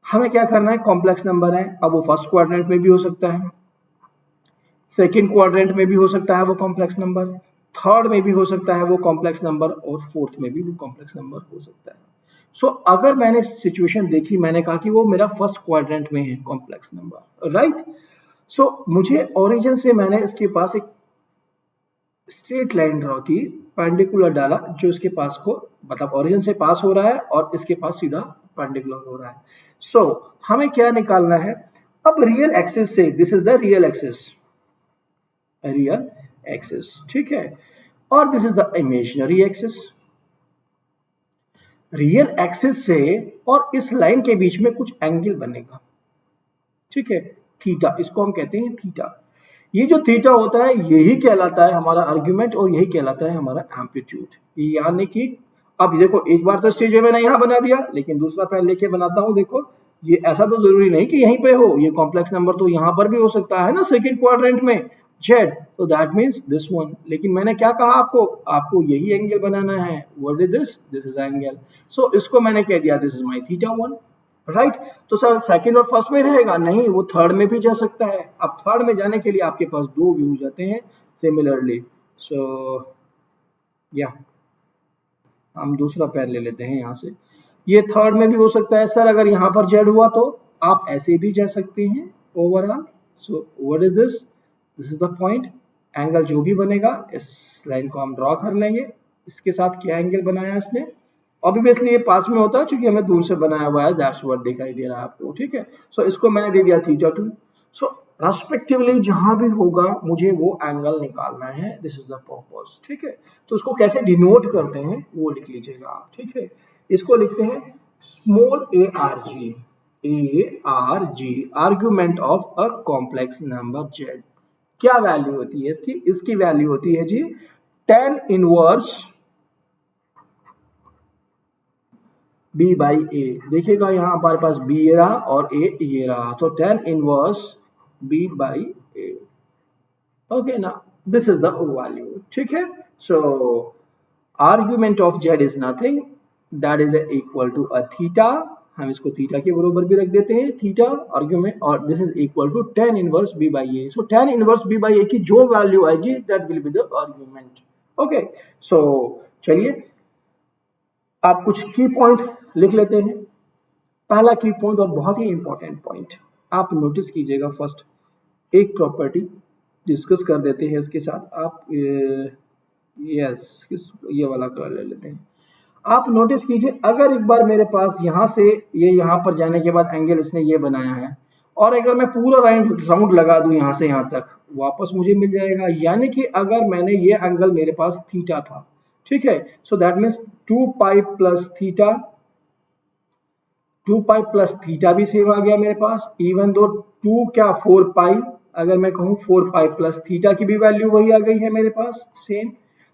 हमें क्या करना है, कॉम्प्लेक्स नंबर है, अब वो फर्स्ट क्वाड्रेंट में भी हो सकता है, सेकेंड क्वाड्रेंट में भी हो सकता है वो कॉम्प्लेक्स नंबर, थर्ड में भी हो सकता है वो कॉम्प्लेक्स नंबर, और फोर्थ में भी वो कॉम्प्लेक्स नंबर हो सकता है। सो अगर मैंने सिचुएशन देखी, मैंने कहा कि वो मेरा फर्स्ट क्वाड्रेंट में है कॉम्प्लेक्स नंबर, राइट। सो मुझे ओरिजिन से मैंने इसके पास एक स्ट्रेट लाइन ड्रॉ की, परपेंडिकुलर डाला, जो इसके पास को मतलब ओरिजिन से पास हो रहा है और इसके पास सीधा परपेंडिकुलर हो रहा है। सो हमें क्या निकालना है, अब रियल एक्सिस से, this is the real axis, ठीक है, और this is the imaginary axis. Real axis से और इस लाइन के बीच में कुछ एंगल बनेगा, ठीक है, थीटा, इसको हम कहते हैं थीटा। ये जो थीटा होता है यही कहलाता है हमारा आर्ग्यूमेंट और यही कहलाता है हमारा एम्पलीट्यूड। यानी कि अब देखो, एक बार तो स्टेज में मैंने यहाँ बना दिया, लेकिन दूसरा पेन लेके बनाता हूँ। देखो ये ऐसा तो जरूरी नहीं कि यहीं पे हो, ये कॉम्प्लेक्स नंबर तो यहाँ पर भी हो सकता है ना, सेकंड क्वाड्रेंट में जेड, तो दैट मींस दिस वन। लेकिन मैंने क्या कहा आपको, आपको यही एंगल बनाना है। What is this, this is angle. So इसको मैंने कह दिया this is my theta one, right. तो सर सेकंड और फर्स्ट में रहेगा, नहीं, वो थर्ड में भी जा सकता है। अब थर्ड में जाने के लिए आपके पास दो व्यू जाते हैं सिमिलरली। सो या हम दूसरा पैर ले लेते हैं यहाँ से, ये थर्ड में भी हो सकता है। सर अगर यहाँ पर जेड हुआ तो आप ऐसे भी जा सकते हैं overall. So what is this, this is the point. Angle जो भी बनेगा, इस लाइन को हम ड्रॉ कर लेंगे, इसके साथ क्या एंगल बनाया इसने। ऑब्वियसली ये पास में होता है क्योंकि हमें दूर से बनाया हुआ है, दैट्स व्हाट दिखाई दे रहा है आपको, ठीक है। सो इसको मैंने दे दिया थीटा टू। सो रेस्पेक्टिवली जहां भी होगा मुझे वो एंगल निकालना है, दिस इज द पर्पस, ठीक है। तो उसको कैसे डिनोट करते हैं वो लिख लीजिएगा आप, ठीक है। इसको लिखते हैं small A R G, argument of a complex number Z. क्या वैल्यू होती है इसकी, इसकी वैल्यू होती है जी tan इनवर्स बी बाई ए। देखिएगा यहाँ हमारे पास बी ये रहा और ए ये रहा, तो tan inverse b by a. Okay ना, दिस इज द वैल्यू, ठीक है। So argument of Z is nothing, that is equal to a theta. हम इसको थीटा के बराबर भी रख देते हैं, थीटा आर्ग्यूमेंट, और this is equal to tan inverse b by a. So tan inverse b by a की जो वैल्यू आएगी that will be the argument. Okay, so चलिए आप कुछ की पॉइंट लिख लेते हैं। पहला की पॉइंट और बहुत ही इंपॉर्टेंट पॉइंट आप नोटिस कीजिएगा। फर्स्ट एक प्रॉपर्टी डिस्कस कर देते हैं इसके साथ। आप यस, ये वाला कलर ले लेते हैं। आप नोटिस कीजिए, अगर एक बार मेरे पास यहाँ से ये यहाँ पर जाने के बाद एंगल इसने ये बनाया है, और अगर मैं पूरा राउंड लगा दूं यहाँ से यहाँ तक, वापस मुझे मिल जाएगा। यानी कि अगर मैंने ये एंगल मेरे पास थीटा था, ठीक है, so that means 2 pi plus theta, 2 pi plus theta भी सेम आ गया मेरे पास, इवन दो 2 क्या 4 पाई, अगर मैं कहूँ 4 पाई प्लस थीटा की भी वैल्यू वही आ गई है मेरे पास सेम।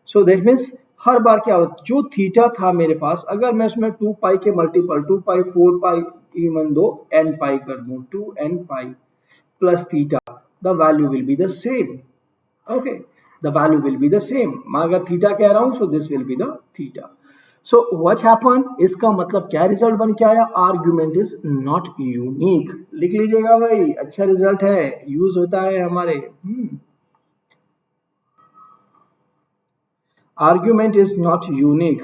सो दैट मीन्स हर बार क्या होता, जो थीटा था मेरे पास, अगर मैं उसमें 2 पाई के मल्टीपल 2 पाई 4 पाई इवन दो n पाई कर दूं, 2n pi plus theta, the value will be the same. Okay, the value will be the same. मैं अगर थीटा कह रहा हूं, सो this will be the theta. So what happen, इसका मतलब क्या रिजल्ट बन के आया, आर्ग्यूमेंट इज नॉट यूनिक। लिख लीजिएगा भाई, अच्छा रिजल्ट है, यूज होता है हमारे। Argument is not unique,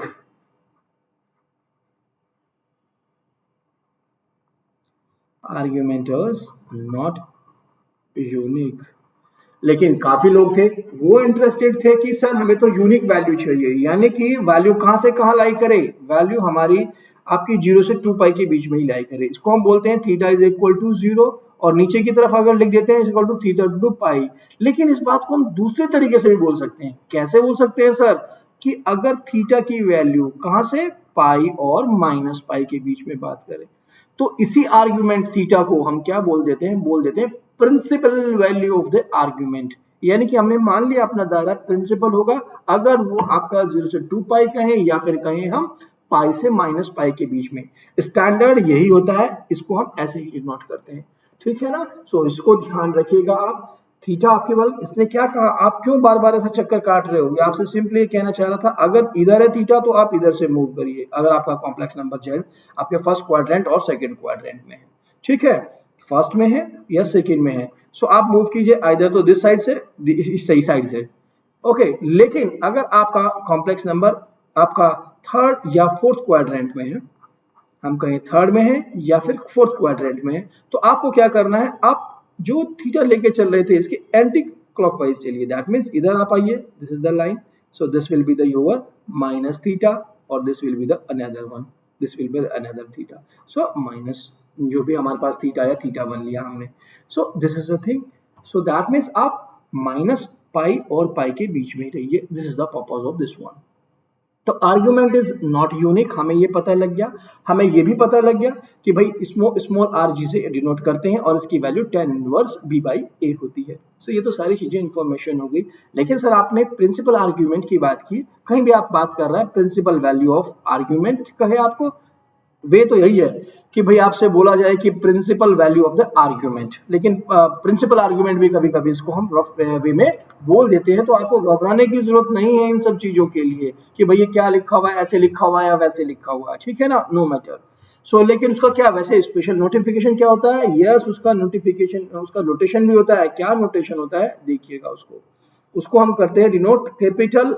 argument is not unique. लेकिन काफी लोग थे वो इंटरेस्टेड थे कि सर हमें तो यूनिक वैल्यू चाहिए, यानी कि वैल्यू कहां से कहां लाई करे, वैल्यू हमारी आपकी 0 से 2 पाई के बीच में ही लाई करे। इसको हम बोलते हैं थीटा इज इक्वल टू 0, और नीचे की तरफ अगर लिख देते हैं इक्वल टू थीटा टू पाई। लेकिन इस बात को हम दूसरे तरीके से भी बोल सकते हैं। कैसे बोल सकते हैं सर, कि अगर थीटा की वैल्यू कहां से, पाई और माइनस पाई के बीच में बात करें, तो इसी आर्ग्यूमेंट थीटा को हम क्या बोल देते हैं, बोल देते हैं principal value of the argument. यानी कि हमने मान लिया अपना दायरा प्रिंसिपल होगा, अगर वो आपका 0 से 2 पाई कहें या फिर कहें हम पाई से माइनस पाई के बीच में, स्टैंडर्ड यही होता है, इसको हम ऐसे ही डिनोट करते हैं, ठीक है ना। सो इसको ध्यान रखिएगा आप। थीटा आपके बल, इसने क्या कहा, आप क्यों बार बार ऐसा चक्कर काट रहे हो, ये आपसे सिंपली कहना चाह रहा था, अगर इधर है थीटा तो आप इधर से मूव करिए, अगर आपका कॉम्प्लेक्स नंबर जेड आपके फर्स्ट क्वाड्रेंट और सेकंड क्वाड्रेंट में है। ठीक है, फर्स्ट में है या सेकेंड में है। सो आप मूव कीजिए आइदर तो दिस साइड से, इस सही साइड से। ओके, लेकिन अगर आपका कॉम्प्लेक्स नंबर आपका थर्ड या फोर्थ क्वाड्रेंट में है, हम कहें थर्ड में है या फिर फोर्थ क्वाड्रेंट में है, तो आपको क्या करना है, आप जो थीटा लेके चल रहे थे इसके एंटी क्लॉकवाइज चलिए। दैट मीन्स इधर आप आइए, this is the line, so this will be the your minus theta और this will be the another one, this will be another theta. So minus जो भी हमारे पास थीटा या थीटा वन लिया हमने, so this is the thing. So that means आप minus pi और पाई के बीच में रहिए, this is the purpose of this one. तो आर्ग्यूमेंट इज नॉट यूनिक, हमें ये पता लग गया। हमें ये भी पता लग गया कि भाई स्मॉल आर जी से डिनोट करते हैं और इसकी value tan inverse b by a होती है। सो ये तो सारी चीजें इंफॉर्मेशन हो गई। लेकिन सर आपने प्रिंसिपल आर्ग्यूमेंट की बात की, कहीं भी आप बात कर रहे हैं प्रिंसिपल वैल्यू ऑफ आर्ग्यूमेंट कहे आपको, वे तो यही है कि भाई आपसे बोला जाए कि principal value of the argument, लेकिन प्रिंसिपल आर्ग्यूमेंट भी कभी कभी इसको हम रफ वे में बोल देते हैं। तो आपको घबराने की जरूरत नहीं है इन सब चीजों के लिए कि भाई ये क्या लिखा हुआ है, ऐसे लिखा हुआ है या वैसे लिखा हुआ है, ठीक है ना, नो मैटर। सो लेकिन उसका क्या वैसे स्पेशल नोटिफिकेशन क्या होता है, यस उसका नोटिफिकेशन, उसका नोटेशन भी होता है। क्या नोटेशन होता है देखिएगा, उसको हम करते हैं डिनोट कैपिटल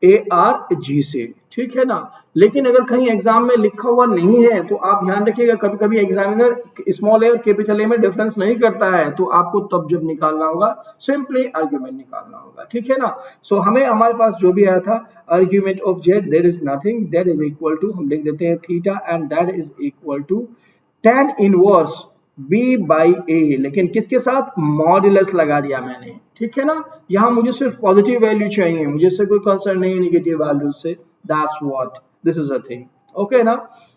ARG से, ठीक है ना। लेकिन अगर कहीं एग्जाम में लिखा हुआ नहीं है तो आप ध्यान रखिएगा, कभी कभी एग्जामिनर स्मॉल ए और कैपिटल ए में डिफरेंस नहीं करता है, तो आपको तब जब निकालना होगा सिंपली आर्ग्यूमेंट निकालना होगा, ठीक है ना। सो हमें हमारे पास जो भी आया था argument of z, there is nothing, that is equal to, हम लिख देते हैं theta and that is equal to tan inverse b by a, लेकिन किसके साथ, मॉड्यूलस लगा दिया मैंने, ठीक है ना। यहाँ मुझे सिर्फ पॉजिटिव वैल्यू चाहिए, मुझे इससे कोई कंसर्न नहीं है नेगेटिव वैल्यू से, that's what this is a thing, okay ना।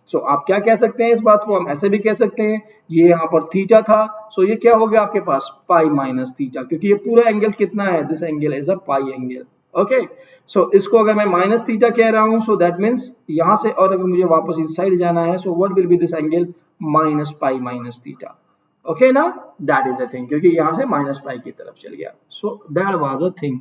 सो आप क्या कह सकते हैं इस बात को, हम ऐसे भी कह सकते हैं, ये यहाँ पर थीटा था, सो ये क्या हो गया आपके पास पाई माइनस थीटा, क्योंकि ये पूरा एंगल कितना है, this angle is the pi angle, okay. So इसको अगर मैं माइनस थीटा कह रहा हूं, सो दैट मीन्स यहाँ से और अगर मुझे वापस इस साइड जाना है, so what will B this angle minus pi minus theta, okay ना, दैट इज द थिंग, क्योंकि यहां से माइनस पाई की तरफ चल गया। So that was the thing.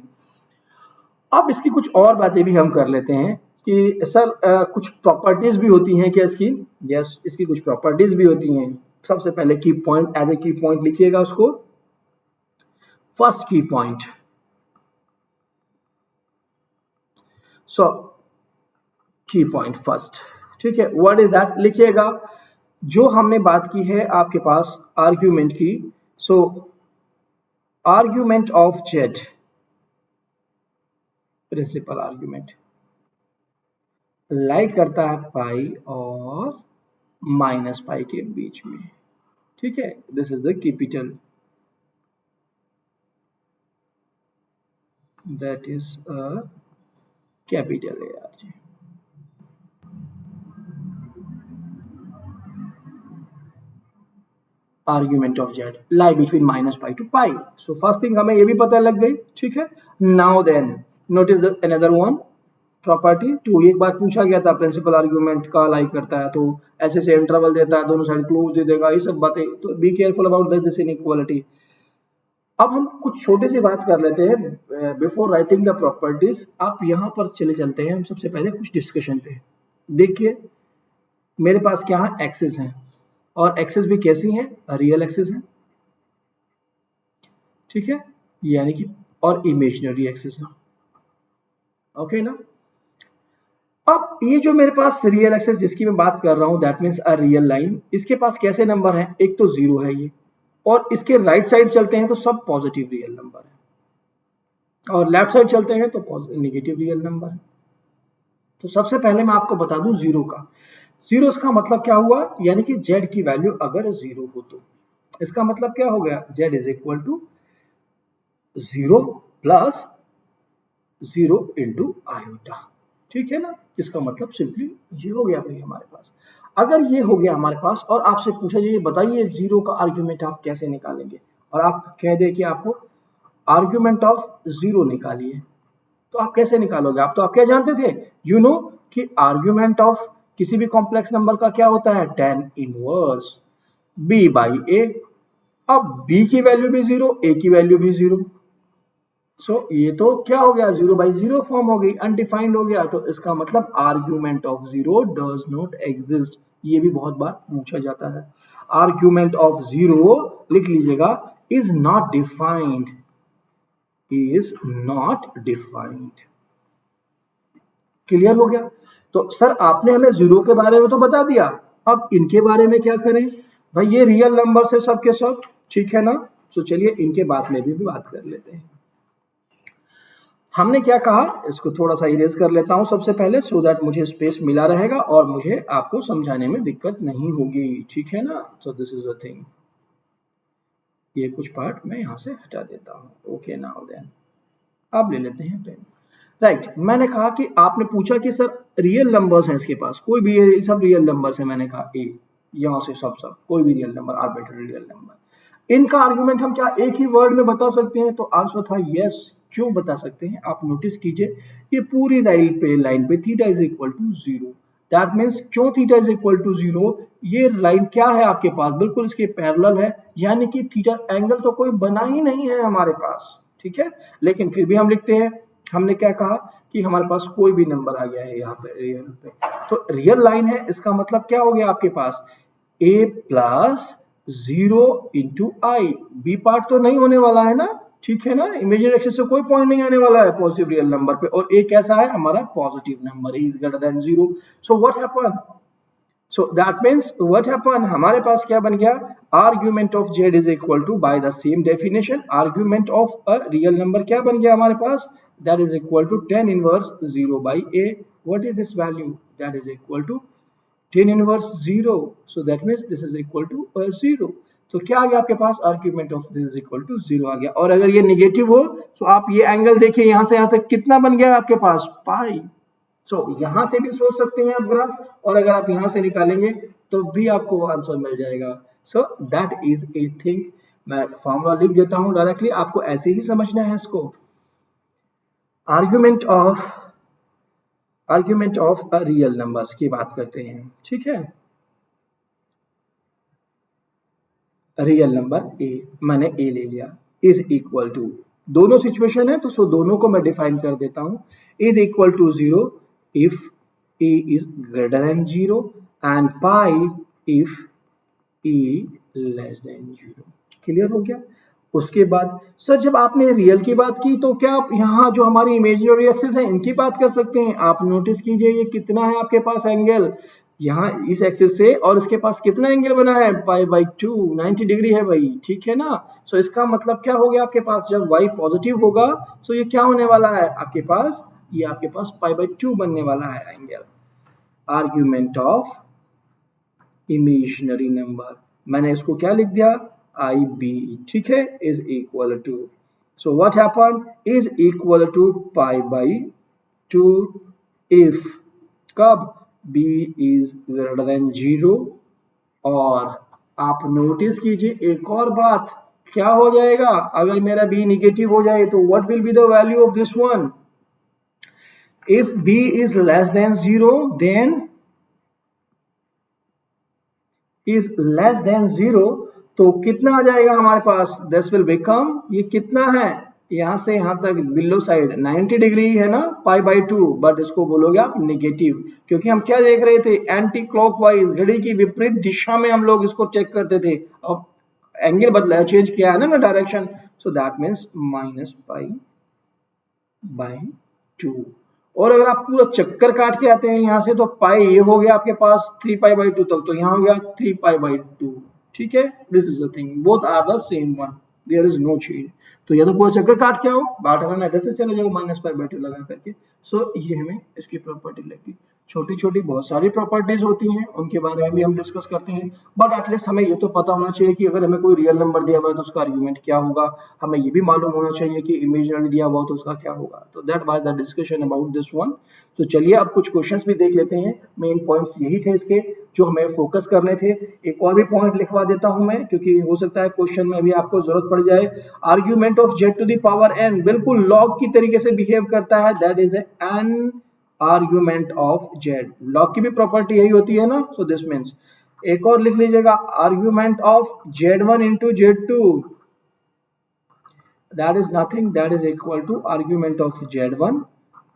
अब इसकी कुछ और बातें भी हम कर लेते हैं कि सर कुछ प्रॉपर्टीज भी होती हैं क्या इसकी, यस इसकी कुछ प्रॉपर्टीज भी होती हैं। सबसे पहले की पॉइंट, एज ए की पॉइंट लिखिएगा उसको, फर्स्ट की पॉइंट, सो की पॉइंट फर्स्ट, ठीक है, व्हाट इज दैट लिखिएगा। जो हमने बात की है आपके पास आर्ग्यूमेंट की, so argument of z, principal argument light करता है पाई और माइनस पाई के बीच में, ठीक है, this is the capital, that is a capital ARG। Argument of Z lie between minus pi to pi. So first thing हमें ये भी पता लग गई, ठीक है। Now then notice the another one property two. एक बार पूछा गया था प्रिंसिपल आर्ग्यूमेंट का लाई करता है तो ऐसे से इंटरवल देता है, दोनों साइड क्लोज दे देगा, ये सब बातें, तो be careful about this inequality. अब हम कुछ छोटी सी बात कर लेते हैं बिफोर राइटिंग द प्रॉपर्टीज। आप यहाँ पर चले चलते हैं हम सबसे पहले कुछ डिस्कशन पे। देखिए मेरे पास क्या है, एक्सिस हैं और एक्सिस भी कैसी हैं, रियल एक्सिस हैं, ठीक है, यानी कि और इमेजिनरी एक्सिस है, ओके ना। अब ये जो मेरे पास रियल एक्सिस जिसकी मैं बात कर रहा हूं, that means a real line, इसके पास कैसे नंबर हैं, एक तो जीरो है ये, और इसके राइट साइड चलते हैं तो सब पॉजिटिव रियल नंबर है, और लेफ्ट साइड चलते हैं तो नेगेटिव रियल नंबर है। तो सबसे पहले मैं आपको बता दूं जीरो का, जीरो का मतलब क्या हुआ, यानी कि जेड की वैल्यू अगर जीरो हो तो इसका मतलब क्या हो गया, Z is equal to zero plus zero into iota, ठीक है ना। इसका मतलब सिंपली ये हो गया भाई हमारे पास। अगर ये हो गया हमारे पास और आपसे पूछा जाए बताइए जीरो का आर्ग्यूमेंट आप कैसे निकालेंगे, और आप कह दे कि आपको आर्ग्यूमेंट ऑफ जीरो निकालिए, तो आप कैसे निकालोगे, आप तो आप क्या जानते थे, यू नो कि आर्ग्यूमेंट ऑफ किसी भी कॉम्प्लेक्स नंबर का क्या होता है, tan inverse b by a। अब b की वैल्यू भी जीरो, a की वैल्यू भी जीरो, सो ये तो क्या हो गया, जीरो बाई जीरो फॉर्म हो गई, अनडिफाइंड हो गया, तो इसका मतलब argument of zero does not exist. ये भी बहुत बार पूछा जाता है। आर्ग्यूमेंट ऑफ 0 लिख लीजिएगा is not defined, is not defined. Clear हो गया? तो सर आपने हमें 0 के बारे में तो बता दिया, अब इनके बारे में क्या करें? भाई ये रियल नंबर है सब के सब, ठीक है ना? तो चलिए इनके बारे में भी बात कर लेते हैं। हमने क्या कहा, इसको थोड़ा सा इरेज कर लेता हूं सबसे पहले, सो दैट मुझे स्पेस मिला रहेगा और मुझे आपको समझाने में दिक्कत नहीं होगी, ठीक है ना? सो दिस इज अ थिंग, ये कुछ पार्ट मैं यहां से हटा देता हूं। ओके नाउ देन अब ले लेते हैं पेन। राइट, मैंने कहा कि आपने पूछा कि सर रियल नंबर्स हैं इसके पास, कोई भी ये सब रियल नंबर्स है, मैंने कहा ए, यहां से सब कोई भी real number, arbitrary real number, इनका आर्गुमेंट हम क्या एक ही वर्ड में बता सकते हैं? तो आंसर था यस। क्यों बता सकते हैं? आप नोटिस कीजिए, ये पूरी लाइन पे theta is equal to 0, that means क्यों थीटा इज इक्वल टू 0, ये लाइन क्या है आपके पास, बिल्कुल इसके पैरेलल है, यानी कि थीटा एंगल तो कोई बना ही नहीं है हमारे पास, ठीक है? लेकिन फिर भी हम लिखते हैं, हमने क्या कहा कि हमारे पास कोई भी नंबर आ गया है यहाँ पे रियल पे, तो रियल लाइन है, इसका मतलब क्या हो गया आपके पास, a plus 0 into I, B part तो नहीं होने वाला है ना, ठीक है ना? इमेजिनरी एक्सिस से कोई पॉइंट नहीं आने वाला है पॉजिटिव रियल नंबर पे, और a कैसा है हमारा positive number, is greater than 0। So what happen, so that means what happen, हमारे पास क्या बन गया, argument of z is equal to by the same definition, argument of a real number क्या बन गया हमारे पास, that is equal to tan inverse 0 by a. What is this value? That is equal to tan inverse 0. So that means this is equal to 0. तो क्या आ गया आपके पास, argument of this is equal to 0 आ गया। और अगर ये निगेटिव हो तो आप ये एंगल देखिए, यहां से यहां तक कितना बन गया आपके पास, पाई। सो यहां से भी सोच सकते हैं आप ग्राफ, और अगर आप यहां से निकालेंगे तो भी आपको आंसर मिल जाएगा। सो दैट इज ए थिंग, मैं फॉर्मूला लिख देता हूं डायरेक्टली, आपको ऐसे ही समझना है इसको। Argument of a real numbers की बात करते हैं, ठीक है? रियल नंबर ए, मैंने ए ले लिया, इज इक्वल टू, दोनों सिचुएशन है तो सो दोनों को मैं डिफाइन कर देता हूं, is equal to 0 if A is greater than 0 and pi if A less than 0। Clear हो गया? उसके बाद सर जब आपने रियल की बात की तो क्या आप यहाँ जो हमारी इमेजिनरी एक्सिस है इनकी बात कर सकते हैं? आप नोटिस कीजिए ये कितना है आपके पास एंगल, यहाँ इस एक्सिस से और इसके पास कितना एंगल बना है, पाई बाई 2, 90 डिग्री है भाई, ठीक है ना? सो इसका मतलब क्या हो गया आपके पास, जब y पॉजिटिव होगा सो ये क्या होने वाला है आपके पास, ये आपके पास पाई बाई 2 बनने वाला है angle. Argument of imaginary number, मैंने इसको क्या लिख दिया, आई बी, ठीक है, is equal to, so what happen, is equal to pi by 2 if, कब, b इज ग्रेटर देन 0। और आप नोटिस कीजिए एक और बात, क्या हो जाएगा अगर मेरा b निगेटिव हो जाए तो what will be the value of this one, if b is less than 0 then is less than 0, तो कितना आ जाएगा हमारे पास, दिस विल बिकम, ये कितना है यहां से यहां तक बिलो साइड 90 डिग्री है ना, पाई बाई 2, बट इसको बोलोगे आप निगेटिव, क्योंकि हम क्या देख रहे थे, एंटी क्लॉकवाइज, घड़ी की विपरीत दिशा में हम लोग इसको चेक करते थे, अब एंगल बदला है, चेंज किया है ना direction, so that means minus pi by 2। और अगर आप पूरा चक्कर काट के आते हैं यहां से तो पाई ये हो गया आपके पास 3 पाई बाई 2 तक, तो यहाँ हो गया 3 पाई बाई 2, ठीक है? This is the thing, both are the same one, there is no change. तो या तो पूरा चक्कर काट के आओ, बाट अगर इधर से चले जाओ माइनस पाई बाई 2 लगा करके। सो ये हमें इसकी प्रॉपर्टी लगी। छोटी छोटी बहुत सारी प्रॉपर्टीज होती हैं, उनके बारे में भी हम डिस्कस करते हैं, बट एटलीस्ट हमें ये तो पता होना चाहिए कि अगर हमें कोई रियल नंबर दिया हुआ है तो उसका आर्ग्यूमेंट क्या होगा, हमें ये भी मालूम होना चाहिए कि इमेजिनरी दिया हुआ तो उसका क्या होगा। तो that was the discussion about this one. तो चलिए अब कुछ क्वेश्चंस भी देख लेते हैं, मेन पॉइंट्स यही थे इसके जो हमें फोकस करने थे। एक और भी पॉइंट लिखवा देता हूं मैं, क्योंकि हो सकता है क्वेश्चन में भी आपको जरूरत पड़ जाए। Argument of z to the power n बिल्कुल लॉग की तरीके से बिहेव करता है, that is n argument of z, log की भी प्रॉपर्टी यही होती है ना, सो दिस मीन्स, एक और लिख लीजिएगा, argument of z1 into z2, that is nothing, that is equal to argument of z1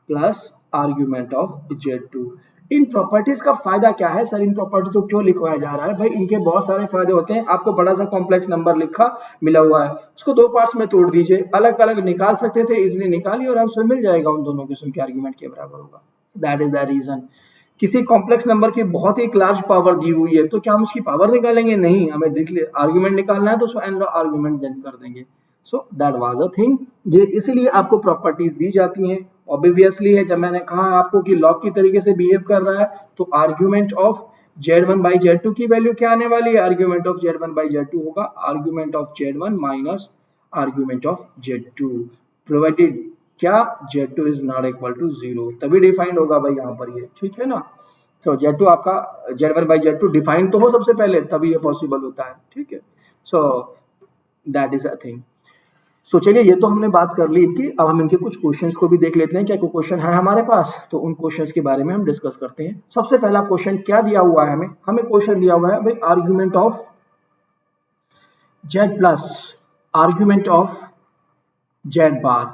plus argument of z2, in properties का फायदा क्या है सर, इन प्रॉपर्टीज को क्यों लिखवाया जा रहा है? भाई इनके बहुत सारे फायदे होते हैं। आपको बड़ा सा कॉम्प्लेक्स नंबर लिखा मिला हुआ है, उसको दो पार्ट्स में तोड़ दीजिए, अलग अलग निकाल सकते थे, इजिली निकालिए और आंसर मिल जाएगा, उन दोनों किस्म के आर्ग्यूमेंट के बराबर होगा। That is the reason. किसी कॉम्प्लेक्स नंबर की बहुत ही एक लार्ज पावर दी हुई है, तो क्या हम उसकी पावर निकालेंगे? नहीं, हमें आर्ग्यूमेंट निकालना है तो उसको एंड आर्ग्यूमेंट देन कर देंगे। So that was a thing. ये इसीलिए आपको प्रॉपर्टीज दी जाती हैं। ऑब्वियसली है, जब मैंने कहा आपको कि लॉग की तरीके से बिहेव कर रहा है, तो argument of Z1 by Z2 की वैल्यू क्या आने वाली है? Argument of Z1 by Z2 होगा argument of Z1 minus argument of Z2, provided क्या Z2 is not equal to 0, तभी डिफाइंड होगा भाई यहाँ पर ये, ठीक है ना। सो Z2 आपका Z1 by Z2 डिफाइंड तो हो सबसे पहले, तभी ये पॉसिबल होता है, ठीक है। So that is a thing. So चलिए, ये तो हमने बात कर ली इनकी। अब हम इनके कुछ क्वेश्चंस को भी देख लेते हैं, क्या कोई क्वेश्चन है हमारे पास, तो उन क्वेश्चंस के बारे में हम डिस्कस करते हैं। सबसे पहला क्वेश्चन क्या दिया हुआ है हमें? हमें क्वेश्चन दिया हुआ है भाई argument of Z plus argument of Z bar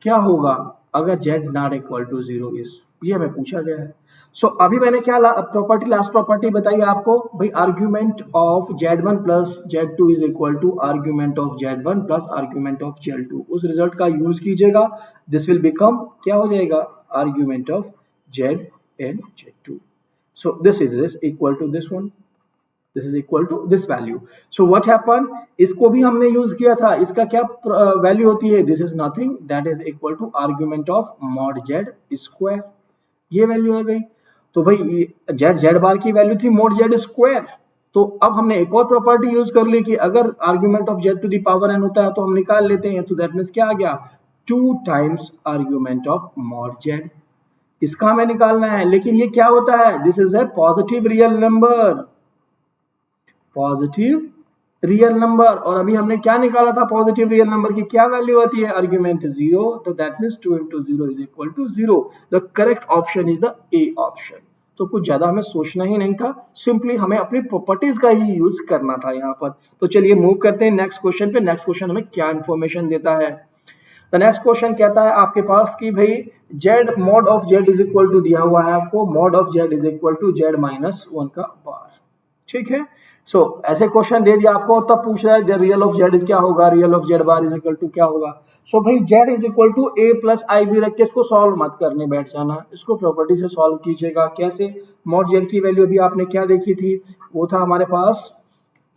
क्या होगा अगर Z not equal to 0 is, ये हमें पूछा गया है। सो अभी मैंने क्या प्रॉपर्टी, लास्ट प्रॉपर्टी बताई आपको भाई, argument of Z1 plus Z2 is equal to argument of Z1 plus argument of Z2। उस रिजल्ट का यूज कीजिएगा, दिस विल बिकम क्या हो जाएगा? Argument of Z and Z2। So this is equal to this one, this is equal to this value. So what happened, इसको भी हमने use किया था, इसका क्या वैल्यू होती है? This is nothing, that is equal to argument of mod z square, ये वैल्यू आ गई। तो भाई z बार की वैल्यू थी mod z स्क्वायर, तो अब हमने एक और प्रॉपर्टी यूज कर ली कि अगर argument of z to the power n होता है तो हम निकाल लेते हैं, तो दैट मीन्स क्या आ गया? 2 times argument of mod z, इसका हमें निकालना है। लेकिन ये क्या होता है? This is A positive real number, positive real number. और अभी हमने क्या निकाला था? पॉजिटिव रियल नंबर की क्या वैल्यू आती है? आर्ग्यूमेंट 0, तो that means 2 into 0 is equal to 0। The correct option is the A option. तो कुछ ज्यादा हमें सोचना ही नहीं था, सिंपली हमें अपनी प्रॉपर्टीज का ही यूज करना था यहाँ पर। तो चलिए मूव करते हैं नेक्स्ट क्वेश्चन पे। नेक्स्ट क्वेश्चन हमें क्या इंफॉर्मेशन देता है? द नेक्स्ट क्वेश्चन कहता है आपके पास कि भाई z mod of z is equal to दिया हुआ है आपको, mod of z is equal to z minus 1 का बार, ठीक है। सो ऐसे क्वेश्चन दे दिया आपको, तब पूछ रहा है रियल ऑफ जेड क्या होगा, real of Z bar is equal to क्या होगा। सो भाई Z is equal to A plus I B रख के इसको सॉल्व मत करने बैठ जाना, इसको प्रॉपर्टी से सॉल्व कीजिएगा। कैसे? मॉड जेड की वैल्यू अभी आपने क्या देखी थी? वो था हमारे पास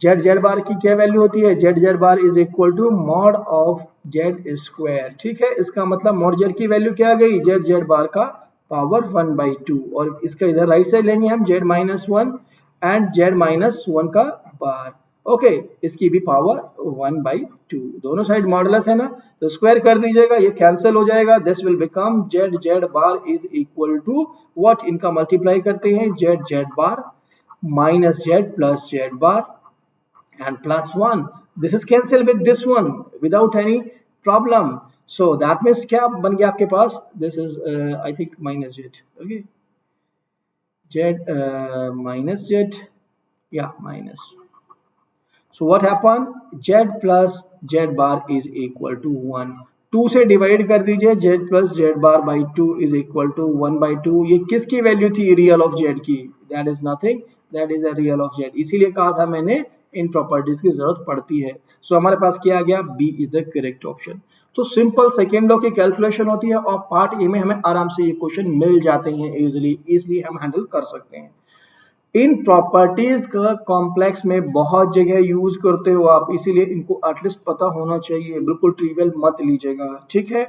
जेड जेड बार की क्या वैल्यू होती है? Z Z bar is equal to mod of Z square, ठीक है। इसका मतलब मॉड जेड की वैल्यू क्या आ गई? जेड जेड बार का पावर 1/2, और इसका इधर राइट साइड लेंगे हम Z minus 1 and z minus 1 का बार, ओके, इसकी भी पावर 1/2, दोनों साइड मॉडुलस है ना, तो स्क्वायर कर दीजिएगा, ये कैंसिल हो जाएगा। This will become z z bar is equal to what? इनका मल्टीप्लाई करते हैं, z z bar minus z plus z bar and plus 1, this is cancel with this one without any problem. So that means क्या बन गया आपके पास? This is I think minus z, okay, z minus z, yeah, minus. So what happened? z plus z bar is equal to 1, 2 से divide कर दीजिए, z plus z bar by 2 is equal to 1/2। ये किसकी value थी? Real of z की, that is nothing, that is a real of z। इसीलिए कहा था मैंने इन प्रॉपर्टीज की जरूरत पड़ती है। सो हमारे पास क्या आ गया? B is the correct option. तो सिंपल सेकेंड लॉ की कैलकुलेशन होती है और पार्ट ए में हमें आराम से ये क्वेश्चन मिल जाते हैं इजीली, इसलिए हम हैंडल कर सकते हैं। इन प्रॉपर्टीज का कॉम्प्लेक्स में बहुत जगह यूज करते हो आप, इसीलिए इनको एटलीस्ट पता होना चाहिए, बिल्कुल ट्रिवियल मत लीजिएगा, ठीक है।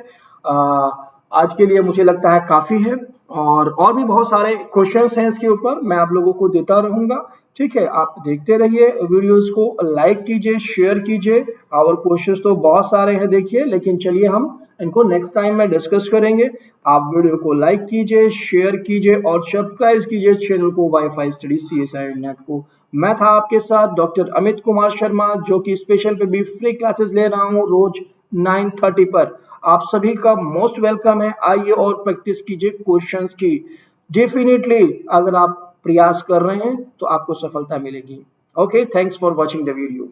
आज के लिए मुझे लगता है काफी है, और भी बहुत सारे क्वेश्चंस हैं इसके ऊपर, मैं आप लोगों को देता रहूंगा, ठीक है। आप देखते रहिए वीडियोस को, लाइक कीजिए, शेयर कीजिए, और क्वेश्चंस तो बहुत सारे हैं देखिए, लेकिन चलिए हम इनको नेक्स्ट टाइम में डिस्कस करेंगे। आप वीडियो को लाइक कीजिए, शेयर कीजिए और सब्सक्राइब कीजिए चैनल को वाईफाई स्टडी CSI नेट को। मैं था आपके साथ डॉक्टर अमित कुमार शर्मा, जो कि स्पेशल पे भी फ्री क्लासेस ले रहा हूँ रोज 9:30 पर। आप सभी का मोस्ट वेलकम है, आइए और प्रैक्टिस कीजिए क्वेश्चंस की। डेफिनेटली अगर आप प्रयास कर रहे हैं तो आपको सफलता मिलेगी। Okay, thanks for watching the video.